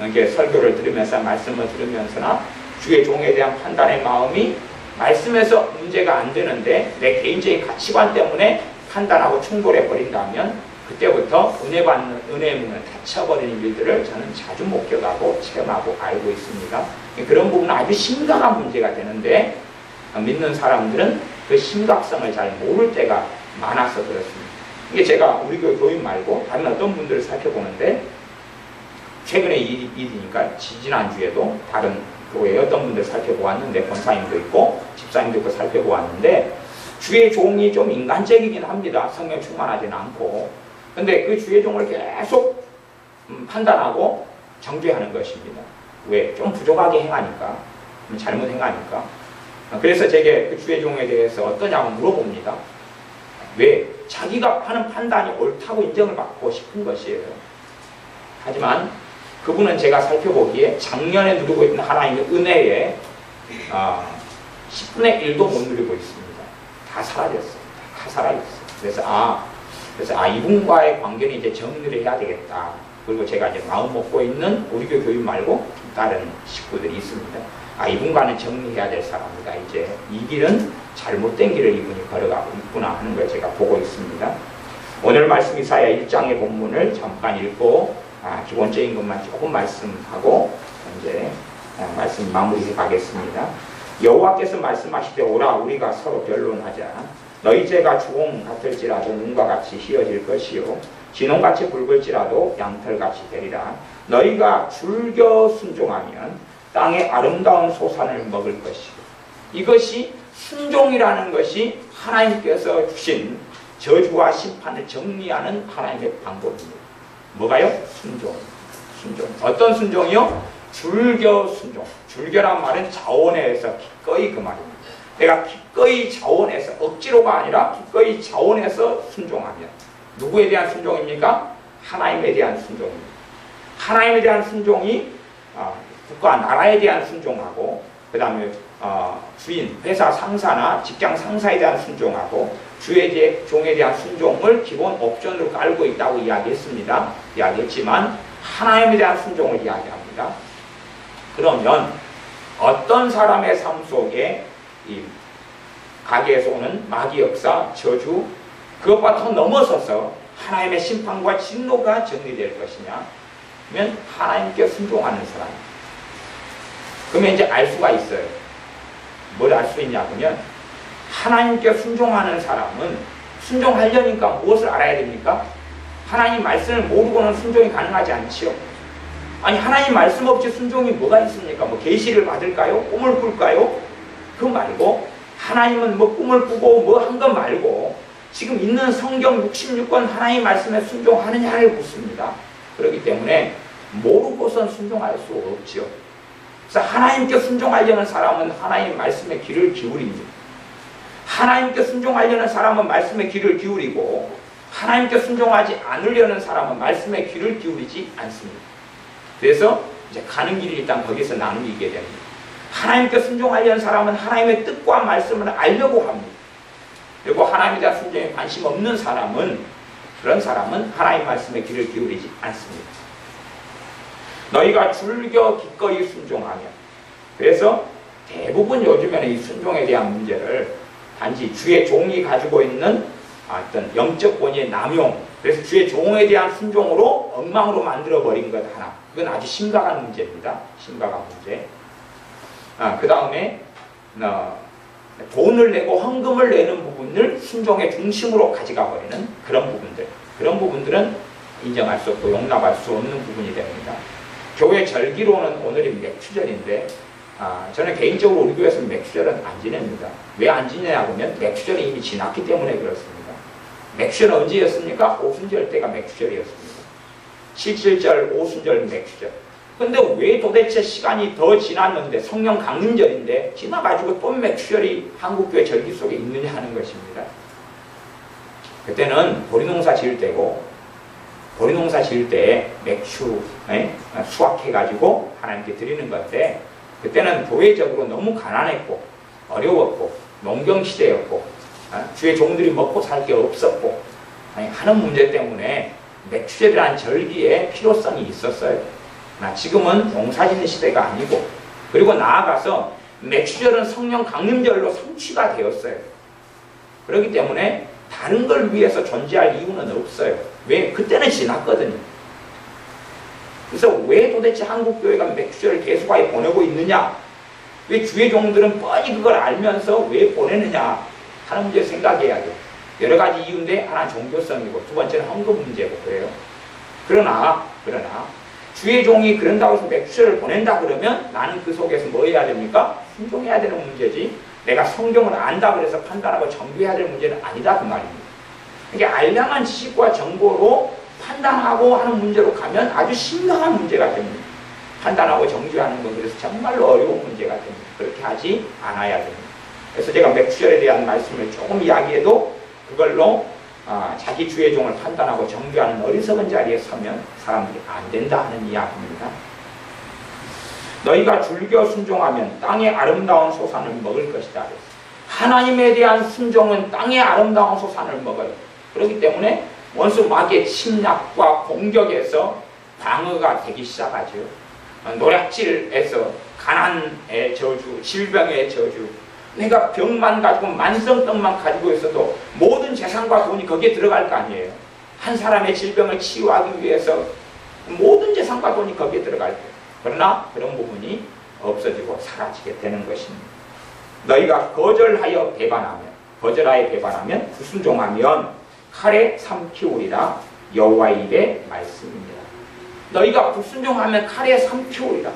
이게 설교를 들으면서 말씀을 들으면서나 주의 종에 대한 판단의 마음이 말씀에서 문제가 안 되는데 내 개인적인 가치관 때문에 판단하고 충돌해 버린다면 그때부터 은혜 받는 은혜의 문을 닫혀버리는 일들을 저는 자주 목격하고 체험하고 알고 있습니다. 그런 부분은 아주 심각한 문제가 되는데 믿는 사람들은 그 심각성을 잘 모를 때가 많아서 그렇습니다. 이게 제가 우리 교회 교인 말고 다른 어떤 분들을 살펴보는데 최근에 일이니까 지난주에도 다른 교회에 어떤 분들 살펴보았는데 권사님도 있고 집사님도 있고 살펴보았는데 주의 종이 좀 인간적이긴 합니다. 성령 충만하지는 않고. 근데 그 주의 종을 계속 판단하고 정죄하는 것입니다. 왜? 좀 부족하게 행하니까, 잘못 행하니까. 그래서 제게 그 주의 종에 대해서 어떠냐고 물어봅니다. 왜? 자기가 하는 판단이 옳다고 인정을 받고 싶은 것이에요. 하지만 그분은 제가 살펴보기에 작년에 누리고 있는 하나님의 은혜에 10분의 1도 못 누리고 있습니다. 다 사라졌어요. 다 사라졌어요. 그래서 이분과의 관계는 이제 정리를 해야 되겠다. 그리고 제가 이제 마음 먹고 있는 우리 교인 말고 다른 식구들이 있습니다. 이분과는 정리해야 될 사람이다. 이제 이 길은 잘못된 길을 이분이 걸어가고 있구나 하는 걸 제가 보고 있습니다. 오늘 말씀 이사야 1장의 본문을 잠깐 읽고 기본적인 것만 조금 말씀하고 이제 말씀 마무리해 가겠습니다. 여호와께서 말씀하시되 오라 우리가 서로 변론하자. 너희 죄가 주홍 같을지라도 눈과 같이 희어질 것이요 진홍같이 붉을지라도 양털같이 되리라. 너희가 즐겨 순종하면 땅의 아름다운 소산을 먹을 것이고. 이것이 순종이라는 것이 하나님께서 주신 저주와 심판을 정리하는 하나님의 방법입니다. 뭐가요? 순종. 어떤 순종이요? 즐겨 순종. 즐겨란 말은 자원해서 기꺼이 그 말입니다. 내가 기꺼이 자원해서 억지로가 아니라 기꺼이 자원해서 순종하면 누구에 대한 순종입니까? 하나님에 대한 순종입니다. 하나님에 대한 순종이 국가 나라에 대한 순종하고 그 다음에 주인, 회사 상사나 직장 상사에 대한 순종하고 주의 종에 대한 순종을 기본 옵션으로 깔고 있다고 이야기했습니다. 이야기했지만 하나님에 대한 순종을 이야기합니다. 그러면 어떤 사람의 삶 속에 이 가게에서 오는 마귀 역사, 저주, 그것과 더 넘어서서 하나님의 심판과 진노가 정리될 것이냐? 그러면 하나님께 순종하는 사람. 그러면 이제 알 수가 있어요. 뭘 알 수 있냐 그러면 하나님께 순종하는 사람은 순종하려니까 무엇을 알아야 됩니까? 하나님 말씀을 모르고는 순종이 가능하지 않지요. 아니 하나님 말씀 없이 순종이 뭐가 있습니까? 뭐 계시를 받을까요? 꿈을 꿀까요? 그거 말고 하나님은 뭐 꿈을 꾸고 뭐 한 것 말고 지금 있는 성경 66권 하나님 말씀에 순종하느냐를 묻습니다. 그렇기 때문에 모르고선 순종할 수 없지요. 그래서 하나님께 순종하려는 사람은 하나님 말씀에 귀를 기울입니다. 하나님께 순종하려는 사람은 말씀에 귀를 기울이고 하나님께 순종하지 않으려는 사람은 말씀에 귀를 기울이지 않습니다. 그래서 이제 가는 길이 일단 거기서 나누게 됩니다. 하나님께 순종하려는 사람은 하나님의 뜻과 말씀을 알려고 합니다. 그리고 하나님에 대한 순종에 관심 없는 사람은 그런 사람은 하나님 말씀에 귀를 기울이지 않습니다. 너희가 즐겨 기꺼이 순종하면 그래서 대부분 요즘에는 이 순종에 대한 문제를 단지 주의 종이 가지고 있는 어떤 영적 권위의 남용 그래서 주의 종에 대한 순종으로 엉망으로 만들어버린 것 하나 그건 아주 심각한 문제입니다. 심각한 문제. 그 다음에 돈을 내고 헌금을 내는 부분을 순종의 중심으로 가져가 버리는 그런 부분들 그런 부분들은 인정할 수 없고 용납할 수 없는 부분이 됩니다. 교회 절기로는 오늘이 맥추절인데 저는 개인적으로 우리 교회에서는 맥추절은 안 지냅니다. 왜 안 지내냐 하면 맥추절이 이미 지났기 때문에 그렇습니다. 맥추절은 언제였습니까? 오순절 때가 맥추절이었습니다. 17절, 오순절, 맥추절. 근데 왜 도대체 시간이 더 지났는데 성령 강림절인데 지나가지고 또 맥추절이 한국교회 절기 속에 있느냐 하는 것입니다. 그때는 보리농사 지을 때고 보리농사 지을 때 맥추 수확해가지고 하나님께 드리는 건데 그때는 교회적으로 너무 가난했고 어려웠고 농경시대였고 주의 종들이 먹고 살 게 없었고 하는 문제 때문에 맥추절이라는 절기에 필요성이 있었어요. 지금은 농사짓는 시대가 아니고 그리고 나아가서 맥추절은 성령 강림절로 성취가 되었어요. 그렇기 때문에 다른 걸 위해서 존재할 이유는 없어요. 왜? 그때는 지났거든요. 그래서 왜 도대체 한국교회가 맥추절을 계속하게 보내고 있느냐? 왜 주의 종들은 뻔히 그걸 알면서 왜 보내느냐 하는 문제 생각해야 돼요. 여러 가지 이유인데 하나는 종교성이고 두 번째는 헌금 문제고 그래요. 그러나 주의 종이 그런다고 해서 맥추절을 보낸다 그러면 나는 그 속에서 뭐 해야 됩니까? 순종해야 되는 문제지 내가 성경을 안다 그래서 판단하고 정죄해야 될 문제는 아니다 그 말입니다. 그러니까 알량한 지식과 정보로 판단하고 하는 문제로 가면 아주 심각한 문제가 됩니다. 판단하고 정죄하는 건 그래서 정말로 어려운 문제가 됩니다. 그렇게 하지 않아야 됩니다. 그래서 제가 맥추절에 대한 말씀을 조금 이야기해도 그걸로 자기 주의 종을 판단하고 정죄하는 어리석은 자리에 서면 사람들이 안 된다 하는 이야기입니다. 너희가 즐겨 순종하면 땅의 아름다운 소산을 먹을 것이다. 하나님에 대한 순종은 땅의 아름다운 소산을 먹어요. 그렇기 때문에 원수 마귀의 침략과 공격에서 방어가 되기 시작하죠. 노략질에서 가난의 저주, 질병의 저주 내가 병만 가지고 만성병만 가지고 있어도 모든 재산과 돈이 거기에 들어갈 거 아니에요. 한 사람의 질병을 치유하기 위해서 모든 재산과 돈이 거기에 들어갈 거예요. 그러나 그런 부분이 없어지고 사라지게 되는 것입니다. 너희가 거절하여 배반하면 불순종하면 칼에 삼키우리라 여호와의 입의 말씀입니다. 너희가 불순종하면 칼에 삼키우리라.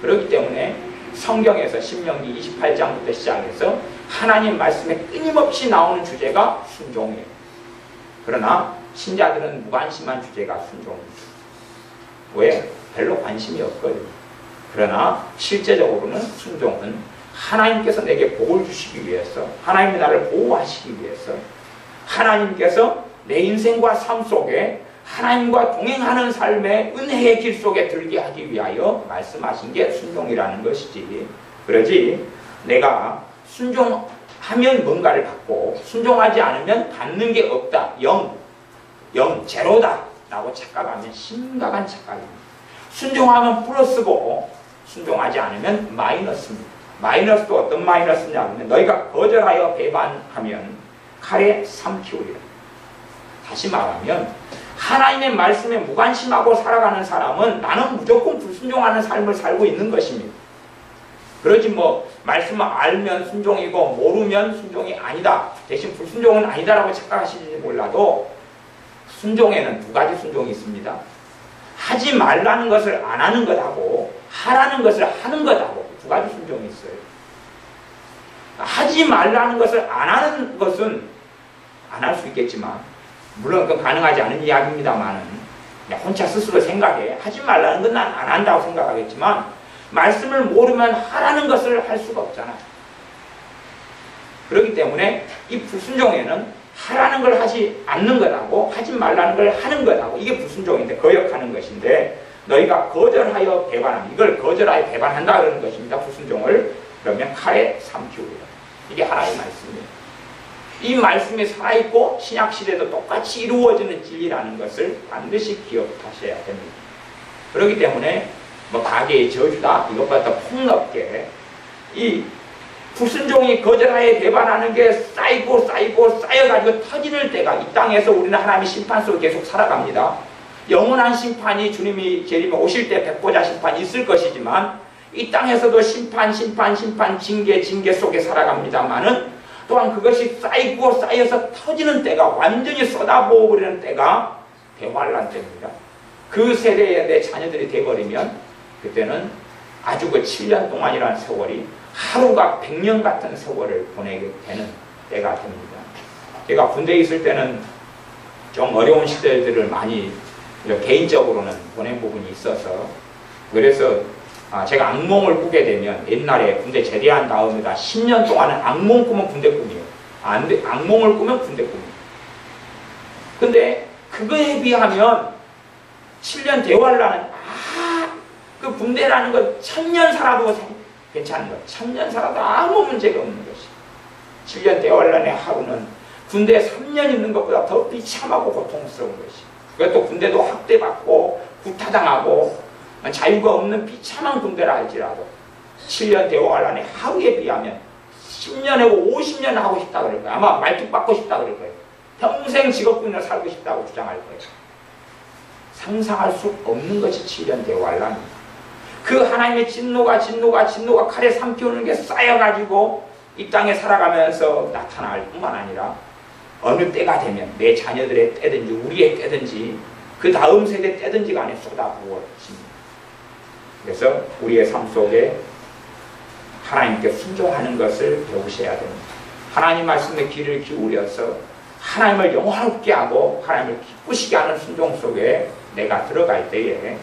그렇기 때문에 성경에서 신명기 28장부터 시작해서 하나님 말씀에 끊임없이 나오는 주제가 순종이에요. 그러나 신자들은 무관심한 주제가 순종입니다. 왜? 별로 관심이 없거든요. 그러나 실제적으로는 순종은 하나님께서 내게 복을 주시기 위해서 하나님이 나를 보호하시기 위해서 하나님께서 내 인생과 삶 속에 하나님과 동행하는 삶의 은혜의 길 속에 들게 하기 위하여 말씀하신 게 순종이라는 것이지 그러지 내가 순종하면 뭔가를 받고 순종하지 않으면 받는 게 없다. 영, 제로다 라고 착각하면 심각한 착각입니다. 순종하면 플러스고 순종하지 않으면 마이너스입니다. 마이너스도 어떤 마이너스냐 하면 너희가 거절하여 배반하면 칼에 삼키우리라. 다시 말하면 하나님의 말씀에 무관심하고 살아가는 사람은 나는 무조건 불순종하는 삶을 살고 있는 것입니다. 그러지 뭐 말씀을 알면 순종이고 모르면 순종이 아니다. 대신 불순종은 아니다라고 착각하실지 몰라도 순종에는 두 가지 순종이 있습니다. 하지 말라는 것을 안 하는 것하고 하라는 것을 하는 것하고 두 가지 순종이 있어요. 하지 말라는 것을 안 하는 것은 안 할 수 있겠지만 물론 그건 가능하지 않은 이야기입니다만 혼자 스스로 생각해. 하지 말라는 건 난 안 한다고 생각하겠지만 말씀을 모르면 하라는 것을 할 수가 없잖아요. 그렇기 때문에 이 불순종에는 하라는 걸 하지 않는 것하고 하지 말라는 걸 하는 것하고 이게 불순종인데 거역하는 것인데 너희가 거절하여 배반함. 이걸 거절하여 배반한다 그러는 것입니다. 불순종을. 그러면 칼에 삼키우리라. 이게 하나의 말씀이에요. 이 말씀이 살아있고 신약시대도 똑같이 이루어지는 진리라는 것을 반드시 기억하셔야 됩니다. 그렇기 때문에 뭐 가계의 저주다 이것보다 더 폭넓게 이 불순종이 거절하여 배반하는 게 쌓이고 쌓여가지고 터지는 때가 이 땅에서 우리는 하나님의 심판 속에 계속 살아갑니다. 영원한 심판이 주님이 재림에 오실 때 백보자 심판이 있을 것이지만 이 땅에서도 심판 징계 속에 살아갑니다만은 또한 그것이 쌓이고 쌓여서 터지는 때가 완전히 쏟아부어버리는 때가 대환란 때입니다. 그 세대에 내 자녀들이 돼버리면 그때는 아주 그 7년 동안이라는 세월이 하루가 100년 같은 세월을 보내게 되는 때가 됩니다. 제가 군대에 있을 때는 좀 어려운 시대들을 많이 개인적으로는 보낸 부분이 있어서 그래서 제가 악몽을 꾸게 되면 옛날에 군대 제대한 다음에다 10년 동안은 악몽 꾸면 군대 꿈이에요. 악몽을 꾸면 군대 꿈이에요. 근데 그거에 비하면 7년 대환란은 그 군대라는 건 1000년 살아도 괜찮은 것. 1000년 살아도 아무 문제가 없는 것이. 7년 대환란의 하루는 군대 3년 있는 것보다 더 비참하고 고통스러운 것이. 그것도 군대도 학대받고 구타당하고 자유가 없는 비참한 군대라 할지라도 7년 대환란의 하루에 비하면 10년하고 50년 하고 싶다 그럴 거예요. 아마 말뚝 받고 싶다 그럴 거예요. 평생 직업군으로 살고 싶다고 주장할 거예요. 상상할 수 없는 것이 7년 대환란입니다. 그 하나님의 진노가 칼에 삼키우는 게 쌓여가지고 이 땅에 살아가면서 나타날 뿐만 아니라 어느 때가 되면 내 자녀들의 때든지 우리의 때든지 그 다음 세대 때든지 간에 쏟아부어집니다. 그래서 우리의 삶 속에 하나님께 순종하는 것을 배우셔야 됩니다. 하나님 말씀에 귀를 기울여서 하나님을 영화롭게 하고 하나님을 기쁘시게 하는 순종 속에 내가 들어갈 때에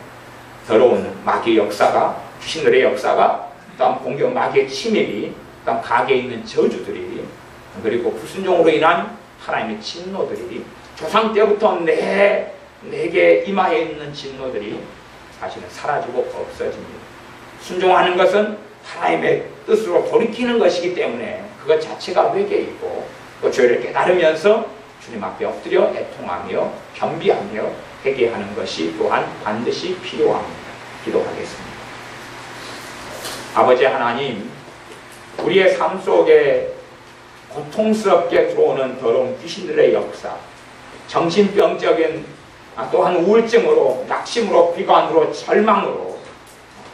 더러운 마귀의 역사가, 귀신들의 역사가, 다음 공격 마귀의 침입이, 다음 가게에 있는 저주들이, 그리고 불순종으로 인한 하나님의 진노들이, 조상 때부터 내게 임하에 있는 진노들이 사실은 사라지고 없어집니다. 순종하는 것은 하나님의 뜻으로 돌이키는 것이기 때문에 그것 자체가 회개이고 또 죄를 깨달으면서 주님 앞에 엎드려 애통하며 겸비하며 회개하는 것이 또한 반드시 필요합니다. 기도하겠습니다. 아버지 하나님, 우리의 삶 속에 고통스럽게 들어오는 더러운 귀신들의 역사, 정신병적인 또한 우울증으로, 낙심으로, 비관으로, 절망으로,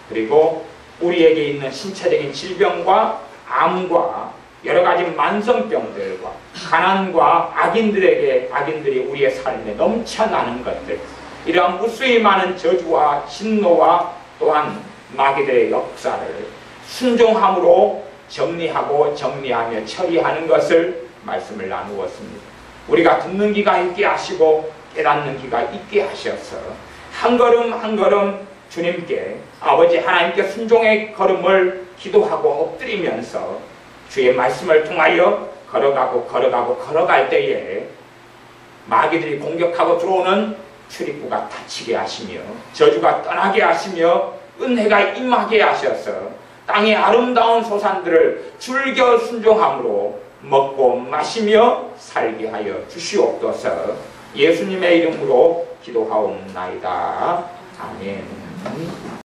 그리고 우리에게 있는 신체적인 질병과 암과 여러 가지 만성병들과 가난과 악인들이 우리의 삶에 넘쳐나는 것들, 이러한 무수히 많은 저주와 진노와 또한 마귀들의 역사를 순종함으로 정리하며 처리하는 것을 말씀을 나누었습니다. 우리가 듣는 귀가 있게 하시고 깨닫는 귀가 있게 하셔서 한 걸음 한 걸음 주님께, 아버지 하나님께 순종의 걸음을 기도하고 엎드리면서 주의 말씀을 통하여 걸어갈 때에 마귀들이 공격하고 들어오는 출입구가 닫히게 하시며 저주가 떠나게 하시며 은혜가 임하게 하셔서 땅의 아름다운 소산들을 즐겨 순종함으로 먹고 마시며 살게 하여 주시옵소서. 예수님의 이름으로 기도하옵나이다. 아멘.